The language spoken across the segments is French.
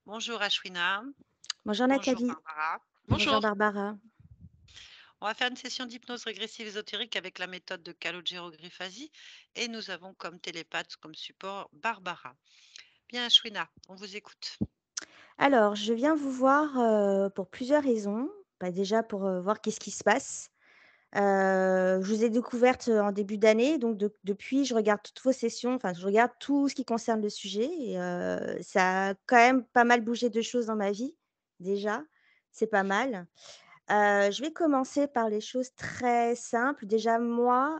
Bonjour Ashwina. Bonjour Bonjour Nathalie. Barbara. Bonjour Bonjour. Barbara. On va faire une session d'hypnose régressive ésotérique avec la méthode de Calogero Griffasi et nous avons comme télépathe, comme support Barbara. Bien Ashwina, on vous écoute. Alors, je viens vous voir, pour plusieurs raisons. Bah, déjà pour, voir qu'est-ce qui se passe. Je vous ai découverte, en début d'année, donc depuis, je regarde toutes vos sessions, enfin, je regarde tout ce qui concerne le sujet et ça a quand même pas mal bougé de choses dans ma vie, déjà. C'est pas mal. Je vais commencer par les choses très simples. Déjà moi,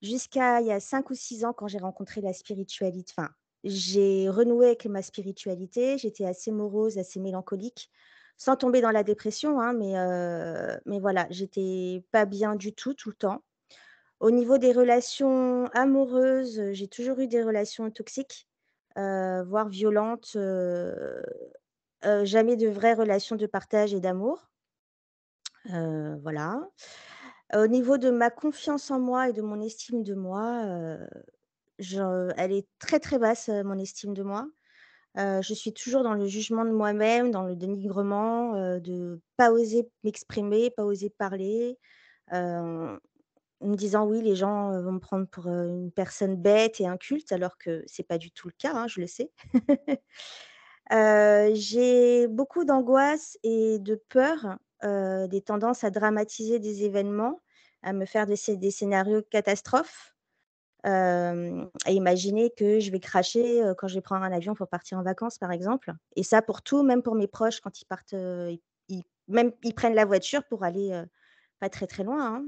jusqu'à il y a 5 ou 6 ans quand j'ai rencontré la spiritualité, enfin, j'ai renoué avec ma spiritualité, j'étais assez morose, assez mélancolique, sans tomber dans la dépression, hein, mais voilà, j'étais pas bien du tout, tout le temps. Au niveau des relations amoureuses, j'ai toujours eu des relations toxiques, voire violentes, jamais de vraies relations de partage et d'amour, voilà. Au niveau de ma confiance en moi et de mon estime de moi, je elle est très, très basse, mon estime de moi. Je suis toujours dans le jugement de moi-même, dans le dénigrement, de pas oser m'exprimer, pas oser parler, heu, en me disant: «Oui, les gens, vont me prendre pour, une personne bête et inculte», alors que c'est pas du tout le cas, hein, je le sais. J'ai beaucoup d'angoisse et de peur, des tendances à dramatiser des événements, à me faire des scénarios catastrophes. À imaginer que je vais cracher, quand je vais prendre un avion pour partir en vacances, par exemple, et ça pour tout, même pour mes proches quand ils partent, ils prennent la voiture pour aller, pas très, très loin, hein.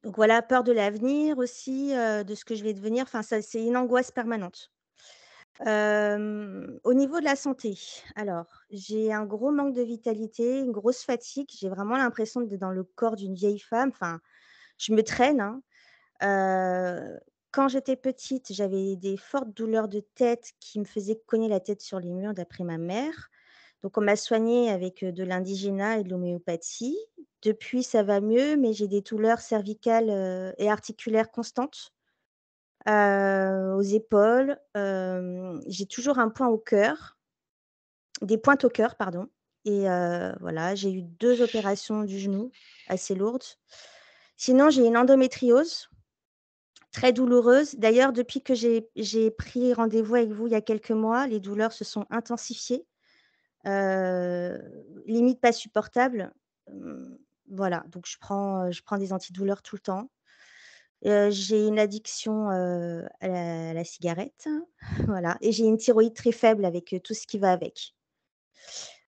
Donc voilà, peur de l'avenir aussi, de ce que je vais devenir, enfin ça, c'est une angoisse permanente. Au niveau de la santé, alors, j'ai un gros manque de vitalité, une grosse fatigue, j'ai vraiment l'impression d'être dans le corps d'une vieille femme, enfin, je me traîne, hein. Quand j'étais petite, j'avais des fortes douleurs de tête qui me faisaient cogner la tête sur les murs d'après ma mère. Donc on m'a soignée avec, de l'indigéna et de l'homéopathie. Depuis, ça va mieux, mais j'ai des douleurs cervicales, et articulaires constantes, aux épaules. J'ai toujours un point au cœur, des pointes au cœur, pardon, et voilà, j'ai eu 2 opérations du genou assez lourdes. Sinon, j'ai une endométriose très douloureuse. D'ailleurs, depuis que j'ai pris rendez-vous avec vous il y a quelques mois, les douleurs se sont intensifiées, heu, limite pas supportables. Voilà, donc je prends des antidouleurs tout le temps. J'ai une addiction, à la cigarette, voilà, et j'ai une thyroïde très faible avec, tout ce qui va avec.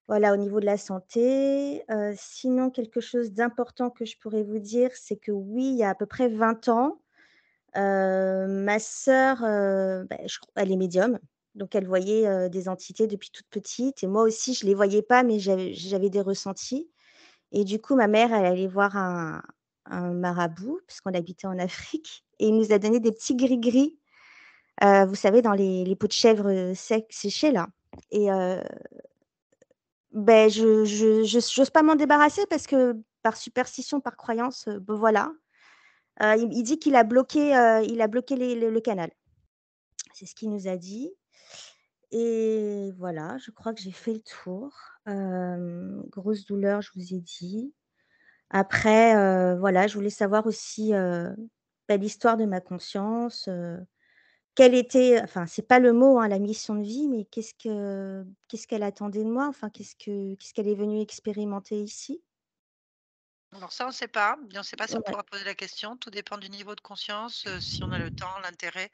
Voilà, au niveau de la santé, sinon quelque chose d'important que je pourrais vous dire, c'est que oui, il y a à peu près 20 ans, ma sœur, je crois elle est médium, donc elle voyait, des entités depuis toute petite, et moi aussi je les voyais pas, mais j'avais des ressentis, et du coup ma mère, elle allait voir un marabout puisqu'on habitait en Afrique, et il nous a donné des petits gris-gris, vous savez, dans les peaux de chèvre, séchées là, et j'ose pas m'en débarrasser parce que par superstition, par croyance, voilà, il dit qu'il a bloqué le canal. C'est ce qu'il nous a dit, et voilà, je crois que j'ai fait le tour. Grosse douleur, je vous ai dit. Après, voilà, je voulais savoir aussi, l'histoire de ma conscience, quelle était, enfin, c'est pas le mot, hein, la mission de vie, mais qu'est-ce qu'elle attendait de moi? Enfin, qu'est-ce qu'elle est venue expérimenter ici? Alors ça, on ne sait pas. On ne sait pas si on Ouais, pourra poser la question. Tout dépend du niveau de conscience, si on a le temps, l'intérêt.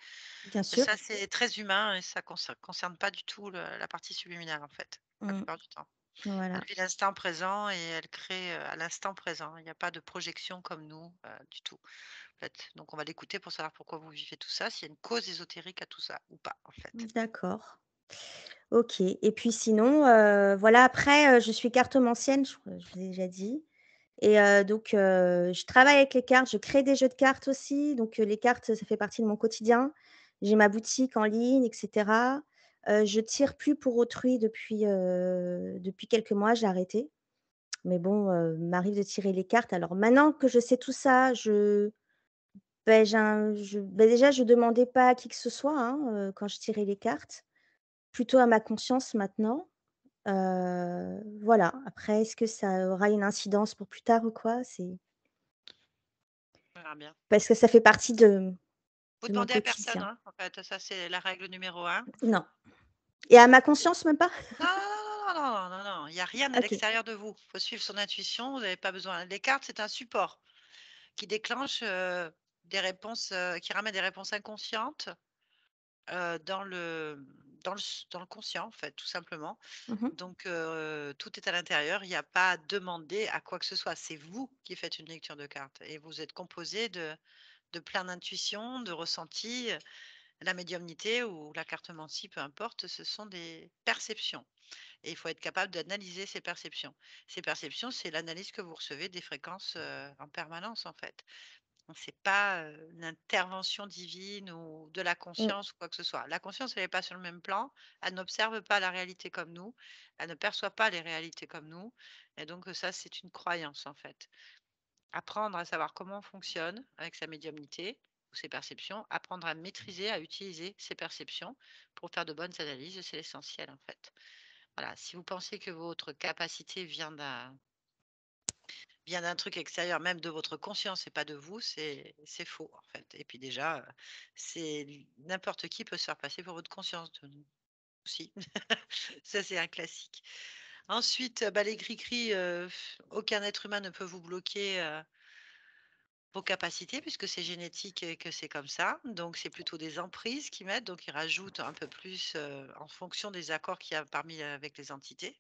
bien sûr. Ça, c'est très humain et ça concerne pas du tout la partie subliminale, en fait, la Mmh, plupart du temps. voilà. Elle vit l'instant présent et elle crée, à l'instant présent. Il n'y a pas de projection comme nous, du tout, en fait. Donc on va l'écouter pour savoir pourquoi vous vivez tout ça, s'il y a une cause ésotérique à tout ça ou pas, en fait. D'accord. OK, et puis sinon, voilà, après, je suis cartomancienne, je vous ai déjà dit, et donc je travaille avec les cartes, je crée des jeux de cartes aussi, donc les cartes, ça fait partie de mon quotidien. J'ai ma boutique en ligne et cetera. Je tire plus pour autrui depuis quelques mois, j'ai arrêté. Mais bon, m'arrive de tirer les cartes. Alors maintenant que je sais tout ça, j'ai un je déjà je demandais pas à qui que ce soit, hein, quand je tirais les cartes. plutôt à ma conscience maintenant. Voilà. Après, est-ce que ça aura une incidence pour plus tard ou quoi? C'est On verra bien. parce que ça fait partie Vous de mon demandez à personne, quotidien. hein, en fait, ça c'est la règle numéro un. Non. Et à ma conscience, même pas? Non, non, non, non, non, non, non, il y a rien à OK. l'extérieur de vous. Faut suivre son intuition, vous n'avez pas besoin les cartes, c'est un support qui déclenche, des réponses, qui ramène des réponses inconscientes, dans le conscient, en fait, tout simplement. Mmh mh. Donc tout est à l'intérieur, il y a pas à demander à quoi que ce soit. C'est vous qui faites une lecture de cartes et vous êtes composé de plein d'intuitions, de ressentis. La médiumnité ou la cartomancie, peu importe, ce sont des perceptions et il faut être capable d'analyser ces perceptions. Ces perceptions, c'est l'analyse que vous recevez des fréquences, en permanence, en fait. Donc c'est pas, une intervention divine ou de la Mmh. conscience ou quoi que ce soit. La conscience, elle est pas sur le même plan, elle n'observe pas la réalité comme nous, elle ne perçoit pas les réalités comme nous et donc ça, c'est une croyance, en fait. Apprendre à savoir comment on fonctionne avec sa médiumnité ou ses perceptions, apprendre à maîtriser, à utiliser ses perceptions pour faire de bonnes analyses, c'est l'essentiel, en fait. Voilà, si vous pensez que votre capacité vient d'un truc extérieur, même de votre conscience et pas de vous, c'est faux, en fait. Et puis déjà, c'est n'importe qui peut se faire passer pour votre conscience de nous aussi. Ça, c'est un classique. Ensuite, bah, les cris-cris, aucun être humain ne peut vous bloquer, vos capacités puisque c'est génétique et que c'est comme ça. Donc c'est plutôt des emprises qu'ils mettent, donc ils rajoutent un peu plus, en fonction des accords qu'il y a avec les entités.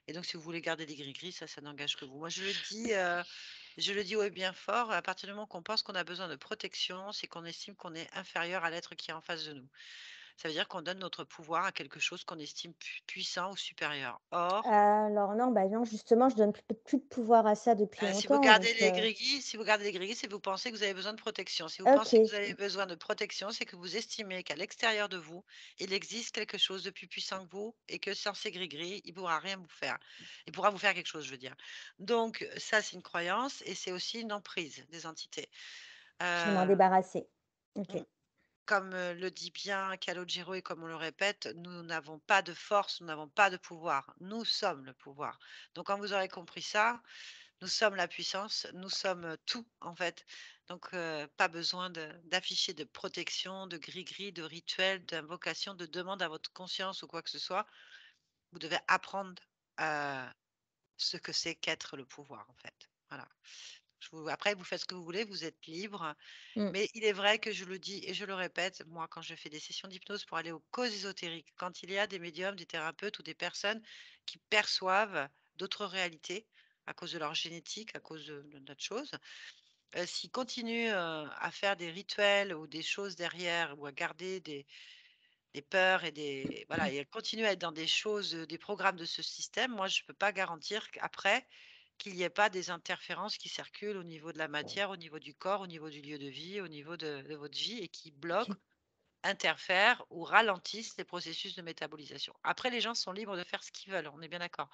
Et donc si vous voulez garder des gris-gris, ça n'engage que vous. Moi je le dis haut et bien fort, à partir du moment qu'on pense qu'on a besoin de protection, c'est qu'on estime qu'on est inférieur à l'être qui est en face de nous. Ça veut dire qu'on donne notre pouvoir à quelque chose qu'on estime puissant ou supérieur. Or, Alors non, bah, non, justement, je donne plus de pouvoir à ça depuis Si vous longtemps, gardez donc les grigui si vous gardez les grigui, c'est que vous pensez que vous avez besoin de protection. Si vous pensez que OK. vous avez besoin de protection, c'est que vous estimez qu'à l'extérieur de vous, il existe quelque chose de plus puissant que vous et que sans ces gris-gris, il pourra rien vous faire. Il pourra vous faire quelque chose, je veux dire. Donc ça, c'est une croyance et c'est aussi une emprise des entités. Je vais m'en Heu, débarrasser. OK. mmh, comme, le dit bien Calogero et comme on le répète, nous n'avons pas de force, nous n'avons pas de pouvoir. Nous sommes le pouvoir. Donc quand vous aurez compris ça, nous sommes la puissance, nous sommes, tout en fait. Donc pas besoin d'afficher de protection, de gris-gris, de rituels, d'invocation, de demande à votre conscience ou quoi que ce soit. Vous devez apprendre, ce que c'est qu'être le pouvoir en fait. Voilà. Après vous faites ce que vous voulez, vous êtes libre, Mmh. mais il est vrai que je le dis et je le répète, moi quand je fais des sessions d'hypnose pour aller aux causes ésotériques, quand il y a des médiums, des thérapeutes ou des personnes qui perçoivent d'autres réalités à cause de leur génétique, à cause de d'autres choses, s'ils continuent, à faire des rituels ou des choses derrière ou à garder des peurs et des voilà et continuent à être dans des choses, des programmes de ce système, moi je ne peux pas garantir qu'après, qu'il n'y ait pas des interférences qui circulent au niveau de la matière, au niveau du corps, au niveau du lieu de vie, au niveau de votre vie et qui bloquent, OK. interfèrent ou ralentissent les processus de métabolisation. Après les gens sont libres de faire ce qu'ils veulent, on est bien d'accord.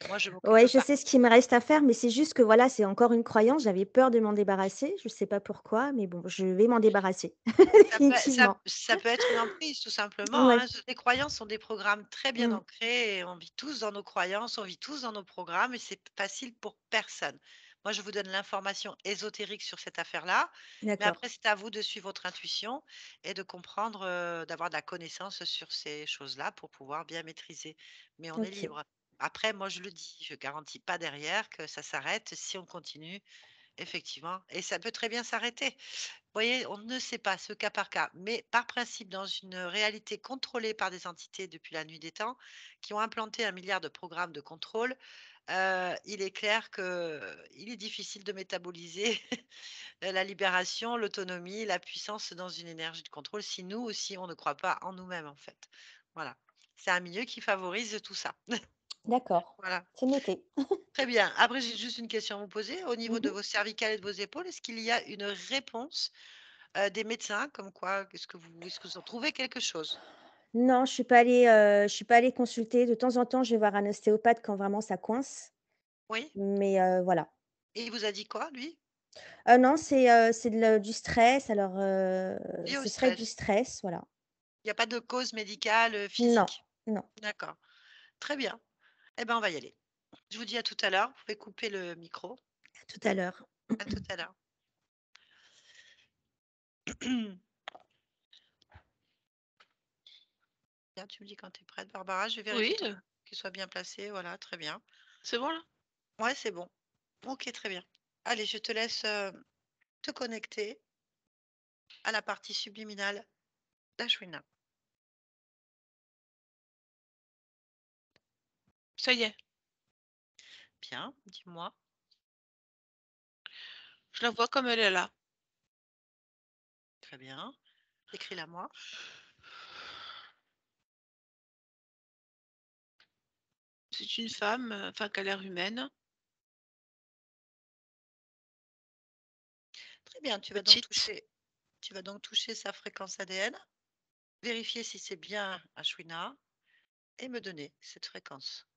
Moi je Ouais, m'occupe je pas. sais ce qu'il me reste à faire, mais c'est juste que voilà, c'est encore une croyance. J'avais peur de m'en débarrasser. Je sais pas pourquoi, mais bon, je vais m'en débarrasser Ça peut ça définitivement. ça peut être une emprise tout simplement, Ouais. hein. Les croyances sont des programmes très bien Mmh. ancrés et on vit tous dans nos croyances, on vit tous dans nos programmes et c'est facile pour personne. Moi, je vous donne l'information ésotérique sur cette affaire-là, mais D'accord. après c'est à vous de suivre votre intuition et de comprendre, d'avoir de la connaissance sur ces choses-là pour pouvoir bien maîtriser. Mais on est OK. libre. Après, moi je le dis, je garantis pas derrière que ça s'arrête si on continue, effectivement et ça peut très bien s'arrêter voyez, on ne sait pas, ce cas par cas, mais par principe, dans une réalité contrôlée par des entités depuis la nuit des temps, qui ont implanté 1 milliard de programmes de contrôle, il est clair qu'il est difficile de métaboliser la libération, l'autonomie, la puissance dans une énergie de contrôle, si nous aussi on ne croit pas en nous-mêmes, en fait. Voilà. C'est un milieu qui favorise tout ça. D'accord. Voilà. C'est noté. Très bien. Après, j'ai juste une question à vous poser. Au niveau Mmh de mh. vos cervicales et de vos épaules, est-ce qu'il y a une réponse des médecins comme quoi est-ce que vous en trouvez quelque chose? Non, je suis pas allée consulter. De temps en temps, je vais voir un ostéopathe quand vraiment ça coince, Oui? mais voilà. Et il vous a dit quoi lui? Non, c'est du stress, alors, Lié au ce serait du stress. stress, voilà. Il y a pas de cause médicale, Non, physique? non. D'accord, très bien. Eh ben, on va y aller. Je vous dis à tout à l'heure. Vous pouvez couper le micro. À tout à l'heure. À tout à l'heure. Bien, tu me dis quand tu es prête, Barbara. Je vais vérifier Oui, qu'il soit bien placé. Voilà, très bien. c'est bon là? Ouais, c'est bon. OK, très bien. Allez, je te laisse, te connecter à la partie subliminale d'Ashwina. Ça y est, Bien, dis-moi. je la vois comme elle est là. Très bien. Décris-la moi. C'est une femme, enfin qui a l'air humaine, Très bien, petite. tu vas donc toucher sa fréquence ADN, vérifier si c'est bien Ashwina et me donner cette fréquence.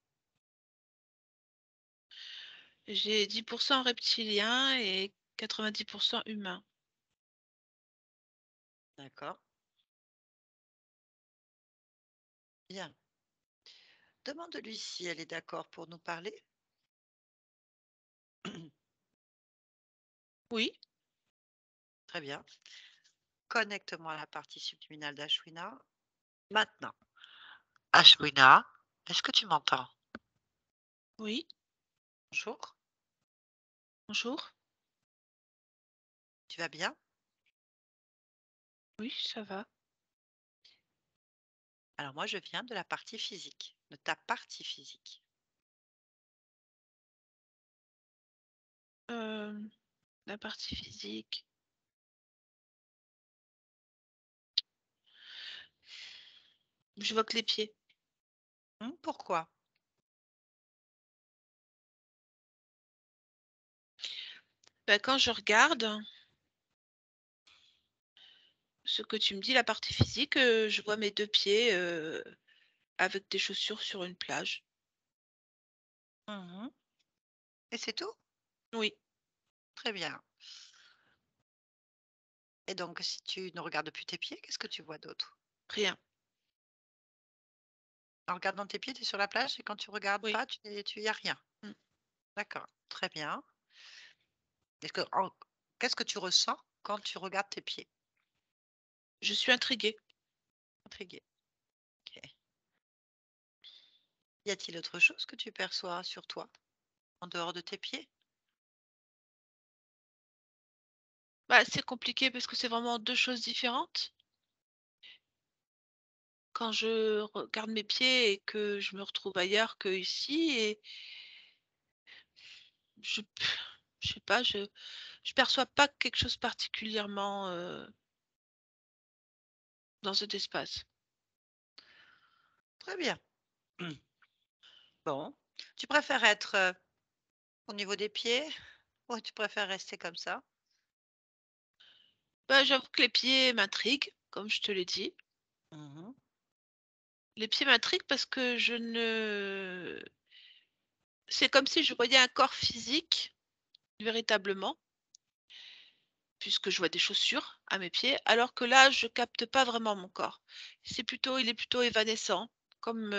J'ai 10 reptilien et 90 humain. D'accord? Bien. Demande-lui si elle est d'accord pour nous parler. Oui, Très bien. Connecte-moi à la partie subliminale d'Ashwina. Maintenant. Ashwina, est-ce que tu m'entends? oui, Bonjour, bonjour. tu vas bien? Oui, ça va. Alors moi, je viens de la partie physique, de ta partie physique. Hem, la partie physique, je vois que les pieds. Pourquoi? Bah, quand je regarde ce que tu me dis, la partie physique, je vois mes 2 pieds, avec des chaussures sur une plage. Mmh. Et c'est tout? Oui, Très bien. Et donc, si tu ne regardes plus tes pieds, qu'est-ce que tu vois d'autre? rien. En regardant tes pieds, tu es sur la plage et quand tu regardes Oui. pas, tu y a rien? Mmh. D'accord, très bien. Est-ce que en qu'est-ce que tu ressens quand tu regardes tes pieds? Je suis intriguée. Intrigué. OK. Y a-t-il autre chose que tu perçois sur toi, en dehors de tes pieds? Bah, c'est compliqué parce que c'est vraiment 2 choses différentes. Quand je regarde mes pieds et que je me retrouve ailleurs qu'ici et je je sais pas, je perçois pas quelque chose particulièrement, dans cet espace. Très bien. Bon. Tu préfères être, au niveau des pieds ou tu préfères rester comme ça? Bah, j'avoue que les pieds m'intriguent, comme je te l'ai dit. Mmh. Les pieds m'intriguent parce que je ne c'est comme si je voyais un corps physique, véritablement, puisque je vois des chaussures à mes pieds, alors que là, je capte pas vraiment mon corps. Il est plutôt évanescent, comme,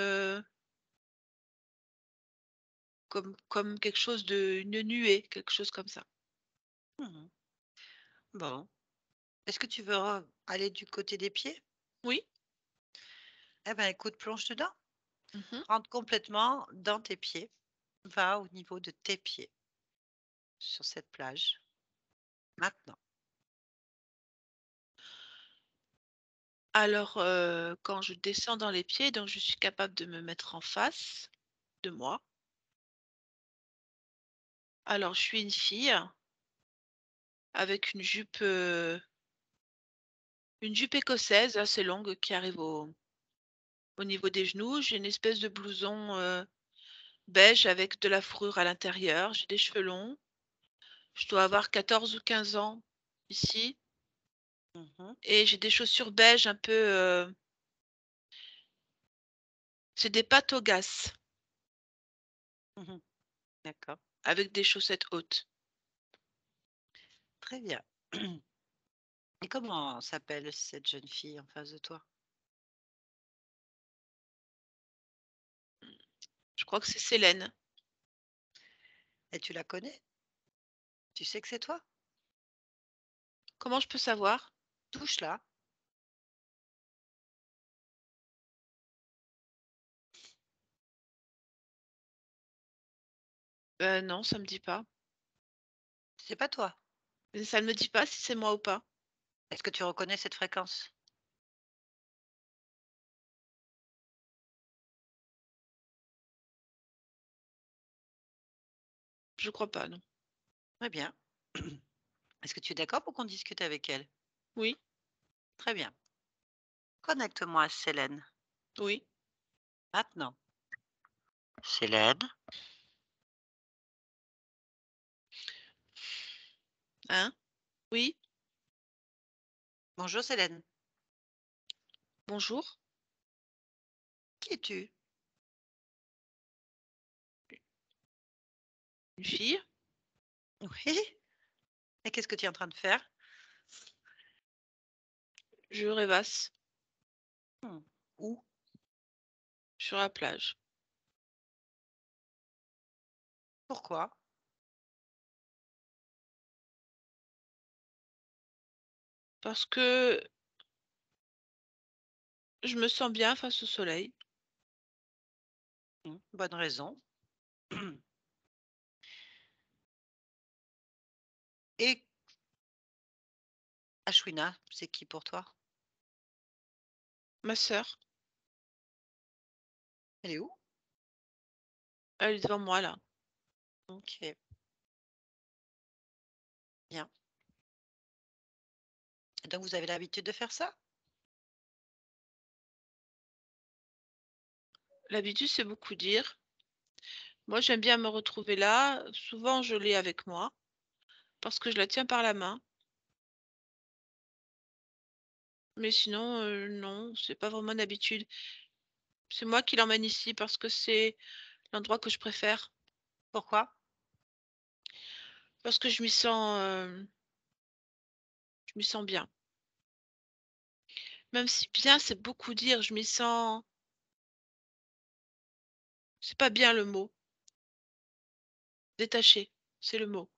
comme quelque chose de une nuée, quelque chose comme ça. Mmh. Bon. Est-ce que tu veux re aller du côté des pieds? Oui. Eh ben, écoute, plonge dedans. Mmh. Rentre complètement dans tes pieds. Va au niveau de tes pieds sur cette plage, maintenant. Alors, quand je descends dans les pieds, donc je suis capable de me mettre en face de moi. Alors je suis une fille avec une jupe écossaise assez longue qui arrive au niveau des genoux. J'ai une espèce de blouson, beige avec de la fourrure à l'intérieur. J'ai des cheveux longs. Je dois avoir 14 ou 15 ans ici Mmh. et j'ai des chaussures beige un peu, c'est des Patogas Mmh. D'accord, avec des chaussettes hautes. très bien. Et comment s'appelle cette jeune fille en face de toi? crois que c'est Célène. Et tu la connais? Tu sais que c'est toi? Comment je peux savoir? Touche-la. Non, ça me dit pas. C'est pas toi. Et ça ne me dit pas si c'est moi ou pas. Est-ce que tu reconnais cette fréquence? Je crois pas, non. Très bien. Est-ce que tu es d'accord pour qu'on discute avec elle? Oui, Très bien. Connecte-moi à Célène. oui. Maintenant. Célène? Hein? Oui, Bonjour Célène. bonjour. Qui es-tu? Une fille? Oui. Et qu'est-ce que tu es en train de faire? Je rêvasse Hmm. Où? sur la plage. Pourquoi? Parce que je me sens bien face au soleil. Bonne raison. Et Ashwina, c'est qui pour toi? Ma sœur, Elle est où? elle est devant moi là. OK, bien. Et donc vous avez l'habitude de faire ça? L'habitude, c'est beaucoup dire. Moi, j'aime bien me retrouver là. Souvent, je l'ai avec moi parce que je la tiens par la main. Mais sinon, non, c'est pas vraiment une habitude. C'est moi qui l'emmène ici parce que c'est l'endroit que je préfère. Pourquoi? Parce que je m'y sens bien. Même si bien, c'est beaucoup dire, je m'y sens c'est pas bien le mot. Détaché, c'est le mot.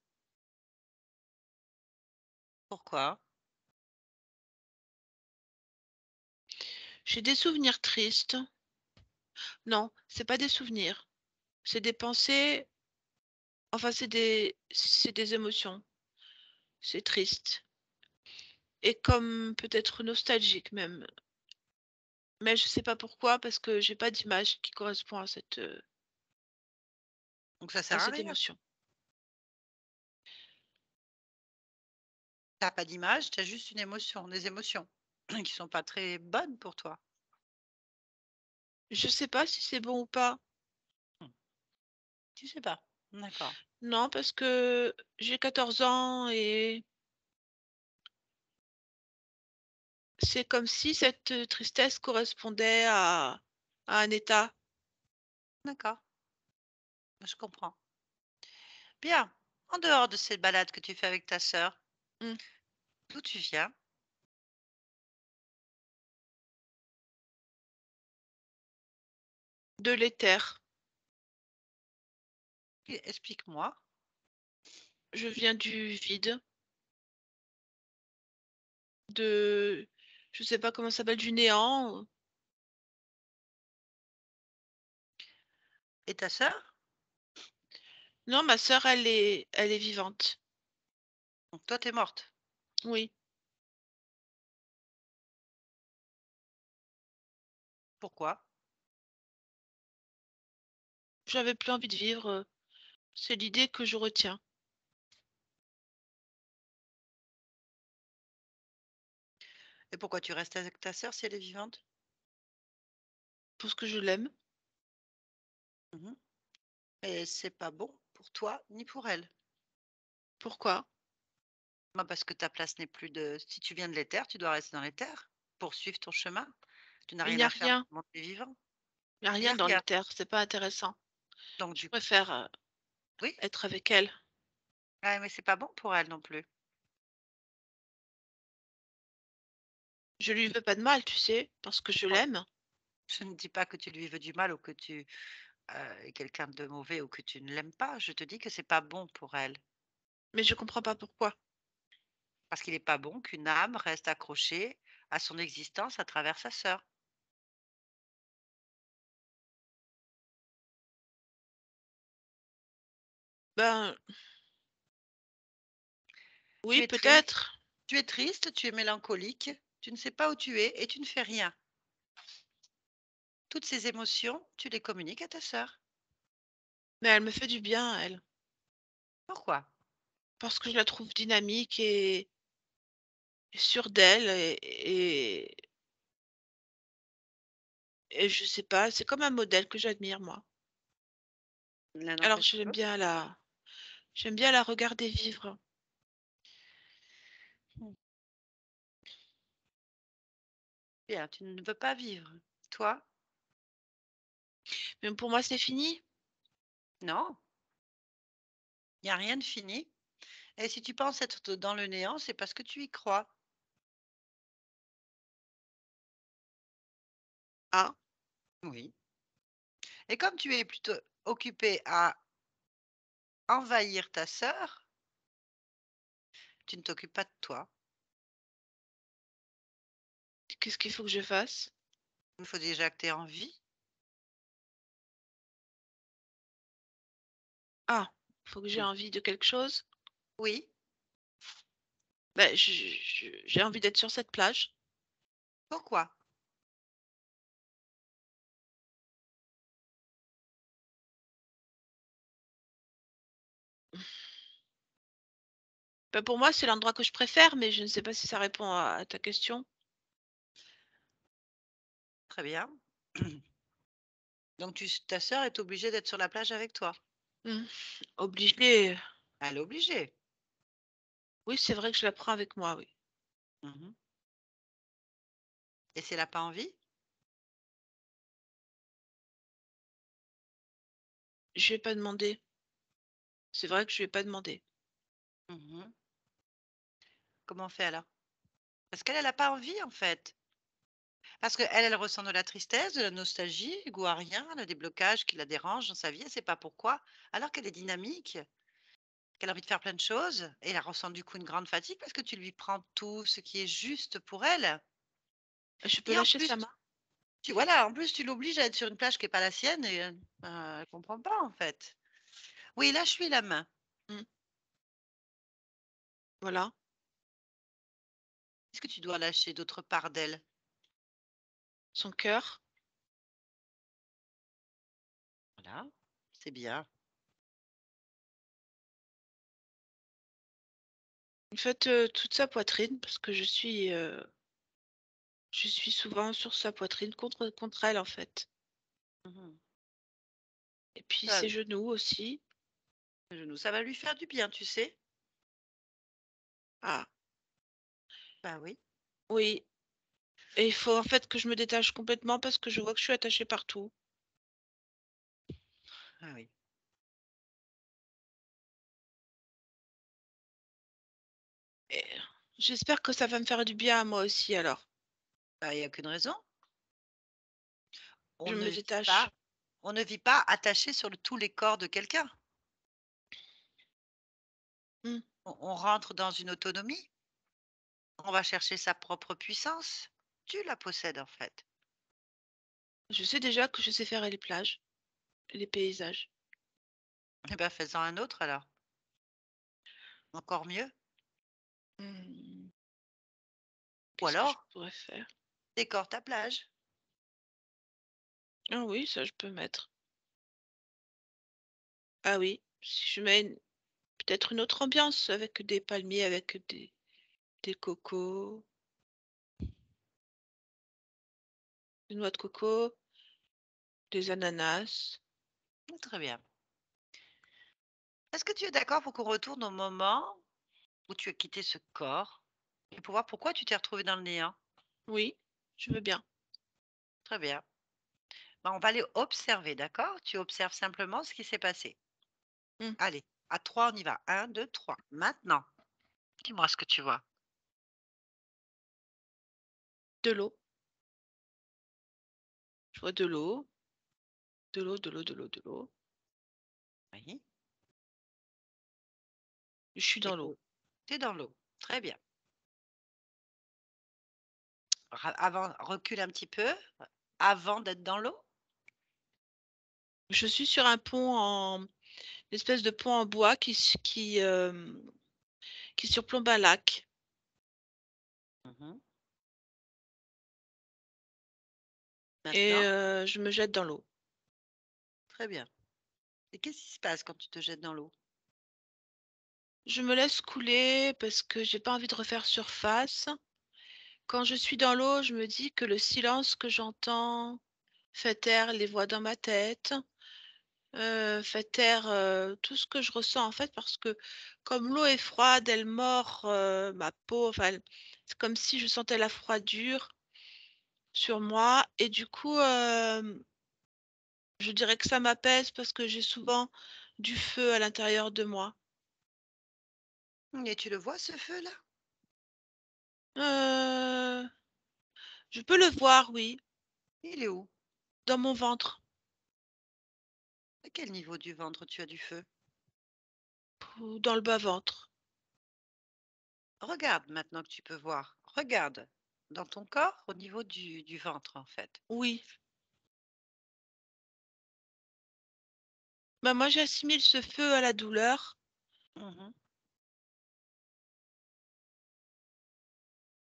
Pourquoi? J'ai des souvenirs tristes. Non, c'est pas des souvenirs. C'est des pensées, enfin c'est des émotions. C'est triste et comme peut-être nostalgique même. Mais je sais pas pourquoi parce que j'ai pas d'image qui correspond Donc ça à sert à cette rien. émotion. T'as pas d'image, tu as juste une émotion, des émotions qui sont pas très bonnes pour toi. Je sais pas si c'est bon ou pas. Mmh, tu sais pas? D'accord. Non, parce que j'ai 14 ans et c'est comme si cette, tristesse correspondait à un état. D'accord, je comprends. Bien. En dehors de cette balade que tu fais avec ta sœur, Mmh. d'où tu viens? De l'éther. Explique-moi. Je viens du vide, de je sais pas comment ça s'appelle, du néant. Et ta sœur? Non, ma sœur, elle est vivante. Donc toi, tu es morte. Oui, Pourquoi? j'avais plus envie de vivre, c'est l'idée que je retiens, Et pourquoi tu restes avec ta sœur si elle est vivante? parce que je l'aime. Mmh. Et c'est pas bon pour toi ni pour elle. Pourquoi? Bah, parce que ta place n'est plus de si tu viens de l'éther, tu dois rester dans l'éther, poursuivre ton chemin. Tu n'as Il rien n'y a à faire dans rien, le monde des vivants. il n'y a Il y rien a dans rien. l'éther, c'est pas intéressant. Donc Je du préfère, oui, être avec elle. ouais, mais c'est pas bon pour elle non plus. Je lui veux pas de mal, tu sais? Parce que je Bon, l'aime. je ne dis pas que tu lui veux du mal ou que tu est quelqu'un de mauvais ou que tu ne l'aimes pas, je te dis que c'est pas bon pour elle. Mais je comprends pas pourquoi. Parce qu'il est pas bon qu'une âme reste accrochée à son existence à travers sa sœur. Ben, Tu oui, es triste, peut-être. tu es mélancolique, tu ne sais pas où tu es et tu ne fais rien. Toutes ces émotions, tu les communiques à ta sœur. Mais elle me fait du bien, elle. Pourquoi? Parce que je la trouve dynamique et sûre d'elle et je sais pas, c'est comme un modèle que j'admire, moi. L'un Alors n'empêche pas l'autre. j'aime bien la regarder vivre. Mmh. Bien, tu ne veux pas vivre. Toi? Mais pour moi, c'est fini. Non, il y a rien de fini et si tu penses être dans le néant, c'est parce que tu y crois. Ah, Oui, et comme tu es plutôt occupé à envahir ta sœur, tu ne t'occupes pas de toi. qu'est-ce qu'il faut que je fasse? Il faut déjà que tu aies envie. Ah, faut que j'ai Mmh. envie de quelque chose? Oui, Ben, j'ai envie d'être sur cette plage. pourquoi? Ben, pour moi, c'est l'endroit que je préfère, mais je ne sais pas si ça répond à ta question. Très bien. Donc ta sœur est obligée d'être sur la plage avec toi? Mmh. Obligée, Elle est obligée. oui, c'est vrai que je la prends avec moi, oui. Mmh. Et si elle a pas envie? Je lui ai pas demandé. C'est vrai que je lui ai pas demandé. Mmh. Comment on fait alors? Parce qu'elle, elle a pas envie en fait. Parce qu'elle, elle ressent de la tristesse, de la nostalgie, goût à rien, elle a des blocages qui la dérangent dans sa vie, elle sait pas pourquoi, alors qu'elle est dynamique, qu'elle a envie de faire plein de choses et elle ressent du coup une grande fatigue parce que tu lui prends tout ce qui est juste pour elle Je peux et en lâcher plus sa main? en plus tu l'obliges à être sur une plage qui est pas la sienne et elle comprend pas en fait. Oui, lâche-lui la main. Mmh, voilà. Qu'est-ce que tu dois lâcher d'autre part d'elle? Son cœur. Voilà, c'est bien. En fait, toute sa poitrine parce que je suis souvent sur sa poitrine contre elle, en fait, Mmh. et puis Ça ses genoux aussi. les genoux, ça va lui faire du bien, tu sais? Ah, Bah oui. oui, et il faut, en fait, que je me détache complètement parce que je vois que je suis attachée partout Ah oui. et j'espère que ça va me faire du bien à moi aussi alors. Bah, il y a aucune raison. On Je ne me vit pas détache. on ne vit pas attaché sur tous les corps de quelqu'un. Mmh. On rentre dans une autonomie, on va chercher sa propre puissance. Tu la possèdes en fait. Je sais déjà que je sais faire les plages et les paysages. Eh ben, fais-en un autre alors, encore mieux. Mmh, Ou qu'est-ce que je alors, pourrais faire? décore ta plage. Ah oui, ça je peux mettre. Ah oui, si je mets peut-être une autre ambiance avec des palmiers, avec des cocos, des noix de coco, des ananas. Très bien. Est-ce que tu es d'accord pour qu'on retourne au moment où tu as quitté ce corps et pour voir pourquoi tu t'es retrouvé dans le néant? Oui, je veux bien. Très bien. Ben, on va aller observer, d'accord? Tu observes simplement ce qui s'est passé. Mmh. Allez, à 3, on y va. Un, 2, 3. Maintenant, dis-moi ce que tu vois. De l'eau. Je vois de l'eau, De l'eau, de l'eau, de l'eau, de l'eau. Oui. Je suis dans l'eau. Écoute, tu es dans l'eau. Très bien. Avant, recule un petit peu, avant d'être dans l'eau. Je suis sur un pont une espèce de pont en bois qui surplombe un lac. Mhm. Et Maintenant, je me jette dans l'eau. très bien. Et qu'est-ce qui se passe quand tu te jettes dans l'eau? Je me laisse couler parce que j'ai pas envie de refaire surface. Quand je suis dans l'eau, je me dis que le silence que j'entends fait taire les voix dans ma tête, fait taire, tout ce que je ressens, en fait, parce que comme l'eau est froide, elle mord, ma peau, enfin, c'est comme si je sentais la froidure sur moi et du coup, je dirais que ça m'apaise parce que j'ai souvent du feu à l'intérieur de moi. Et tu le vois, ce feu-là? Heu, je peux le voir, oui, Il est où? dans mon ventre À quel niveau du ventre tu as du feu? ou dans le bas-ventre. Regarde maintenant que tu peux voir. Regarde dans ton corps au niveau du ventre, en fait. Oui. Bah, moi, j'assimile ce feu à la douleur Mhm.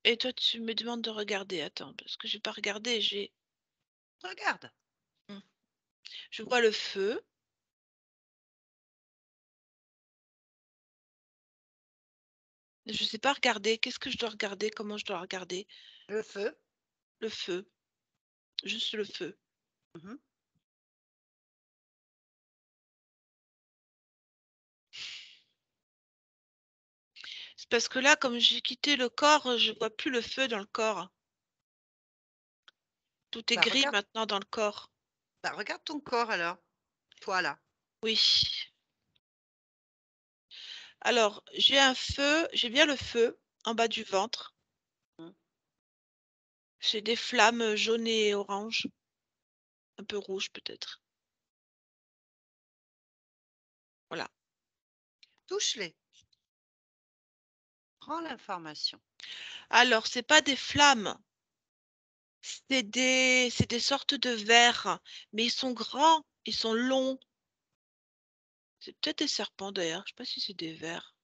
et toi, tu me demandes de regarder. Attends, parce que j'ai pas regardé, Regarde. mmh, je vois le feu. Je sais pas regarder. Qu'est-ce que je dois regarder? Comment je dois regarder? Le feu. Le feu, juste le feu. Mhm. C'est parce que là, comme j'ai quitté le corps, je vois plus le feu dans le corps. Tout est Bah, gris regarde, maintenant dans le corps. bah, regarde ton corps alors. Toi là. Oui. Alors, j'ai un feu, j'ai bien le feu en bas du ventre. Mhm. J'ai des flammes jaunes et oranges, un peu rouges peut-être. Voilà. Touche-les. Prends l'information. Alors, c'est pas des flammes, c'est des sortes de vers, mais ils sont grands, ils sont longs. C'est peut-être des serpents d'ailleurs, je sais pas si c'est des vers.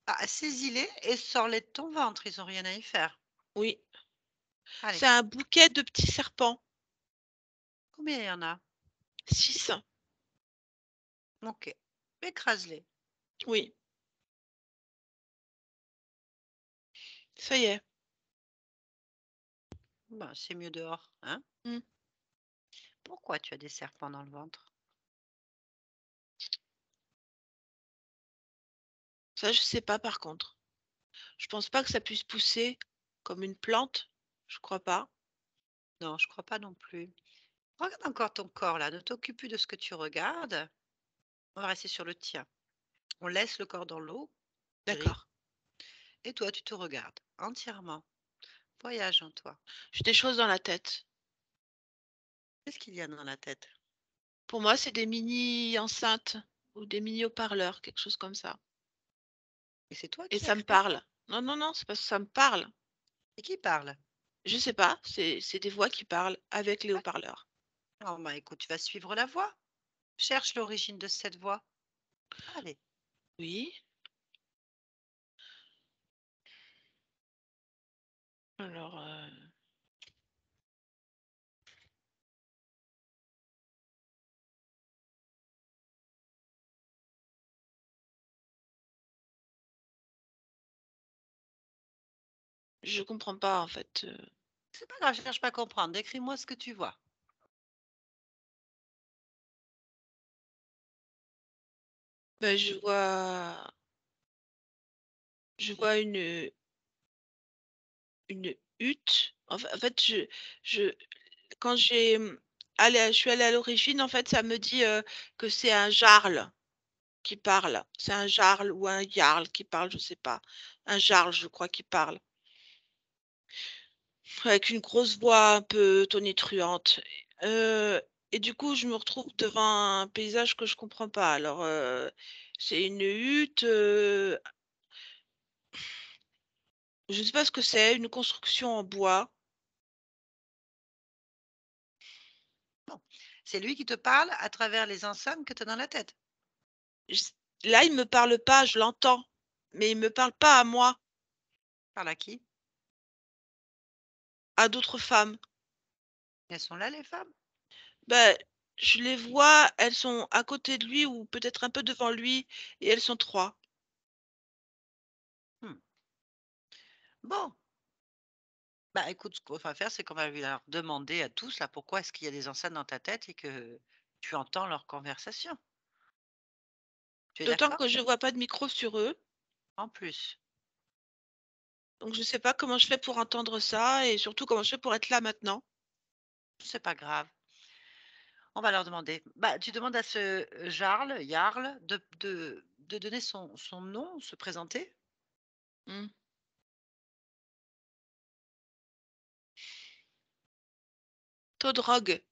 Ah, saisis-les et sors-les de ton ventre. Ils ont rien à y faire. Oui, Allez. c'est un bouquet de petits serpents. Combien il y en a? 6. Ok. Écrase-les. Oui, ça y est. Bah, c'est mieux dehors, hein? Mmh. Pourquoi tu as des serpents dans le ventre? Ça, je sais pas par contre. Je pense pas que ça puisse pousser comme une plante, je crois pas. Non, je crois pas non plus. Regarde encore ton corps là. Ne t'occupe plus de ce que tu regardes. On va rester sur le tien. On laisse le corps dans l'eau, gris, D'accord. et toi, tu te regardes entièrement. Voyage en toi. J'ai des choses dans la tête. Qu'est-ce qu'il y a dans la tête? Pour moi, c'est des mini enceintes ou des mini haut-parleurs, quelque chose comme ça. Et c'est toi Et qui as ça me créé ça? parle. Non, non, non, c'est parce que ça me parle. Et qui parle? Je sais pas, c'est des voix qui parlent avec les Ouais. haut-parleurs. Oh, bah écoute, tu vas suivre la voix. Cherche l'origine de cette voix. Allez. Oui. Alors, je comprends pas en fait. C'est pas grave, je cherche pas à comprendre. Décris-moi ce que tu vois. Bah, je vois une hutte. En fait, je quand je suis allée à l'origine, en fait, ça me dit que c'est un jarl qui parle. C'est un jarl ou un jarl qui parle, je sais pas. Un jarl, je crois, qui parle. Avec une grosse voix un peu tonitruante. Et du coup, je me retrouve devant un paysage que je comprends pas. Alors, c'est une hutte, je sais pas ce que c'est, une construction en bois. Non. C'est lui qui te parle à travers les enceintes que tu as dans la tête? J Là, il me parle pas, je l'entends, mais il me parle pas à moi, Parle à qui? à d'autres femmes. Elles sont là les femmes? Ben, je les vois, elles sont à côté de lui ou peut-être un peu devant lui et elles sont 3. Mmh. Bon, bah, écoute, ce qu'on va faire, c'est qu'on va lui leur demander à tous là, pourquoi est-ce qu'il y a des enceintes dans ta tête et que tu entends leur conversation? Tu es D'autant d'accord? que je vois pas de micro sur eux, En plus, donc je sais pas comment je fais pour entendre ça et surtout comment je fais pour être là maintenant. c'est pas grave. On va leur demander. Bah, tu demandes à ce, Jarl de donner son nom, se présenter? Mmh. Todrog,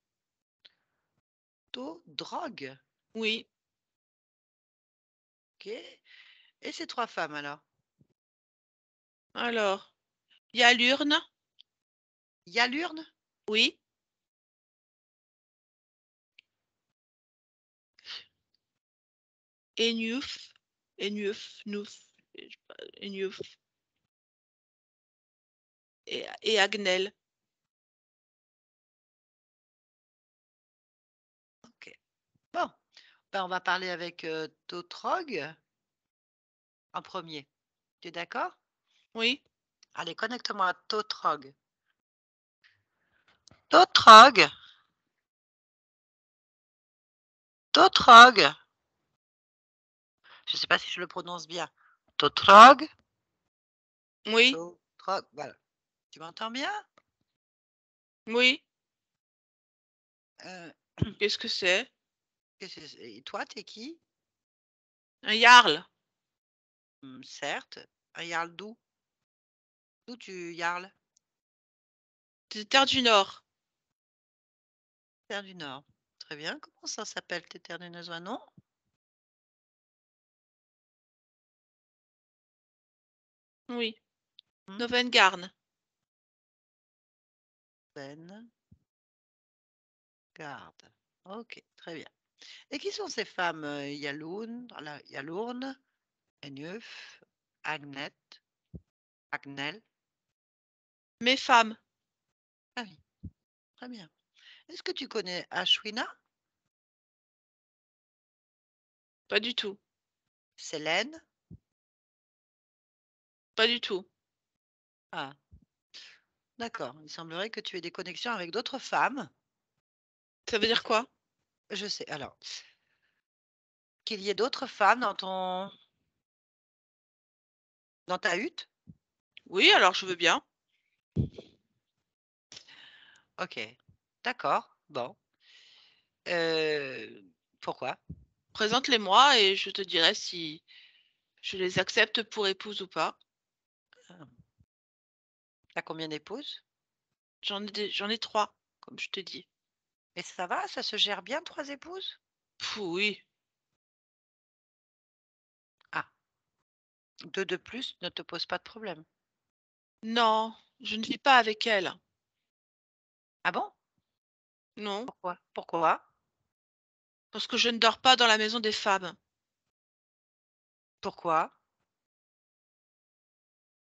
Drogue. oui. OK. Et ces 3 femmes alors? Alors, il y a l'urne, Yalurne? oui, Eniuf, Nouf, je sais pas, Eniuf et Agnel. OK. Bon, bah, on va parler avec, Totrog en premier. Tu es d'accord? Oui, Allez, connecte-moi à Totrog. Totrog! Totrog! Je ne sais pas si je le prononce bien. Totrog? oui, Totrog, voilà. Tu m'entends bien? oui. Heu, Qu'est-ce que c'est? qu'est-ce que c'est et toi, tu es qui? Un jarl. Certes. Un jarl d'où? D'où tu jarles? Des terres du Nord. Terre du Nord. Très bien. Comment ça s'appelle tes terres du Nord? Non? Oui, Mmh. Novengarn. Seine, Garde. OK, très bien. Et qui sont ces femmes, Yalourne, Eneuf, Agnet, Agnel? Mes femmes, Ah oui, très bien. Est-ce que tu connais Ashwina? pas du tout, Célène? pas du tout. Ah, d'accord. Il semblerait que tu aies des connexions avec d'autres femmes. Ça veut dire quoi? Je sais. Alors, qu'il y ait d'autres femmes dans ta hutte? Oui, alors je veux bien. OK, d'accord. Bon. Pourquoi? Présente-les-moi et je te dirai si je les accepte pour épouse ou pas. Ah. Tu combien d'épouses? J'en ai 3, comme je te dis. Et ça va, ça se gère bien 3 épouses? Oui. Ah, 2 de plus ne te pose pas de problème? Non, je ne vis pas avec elles. Ah bon? Non, Pourquoi? Pourquoi? parce que je ne dors pas dans la maison des femmes. Pourquoi?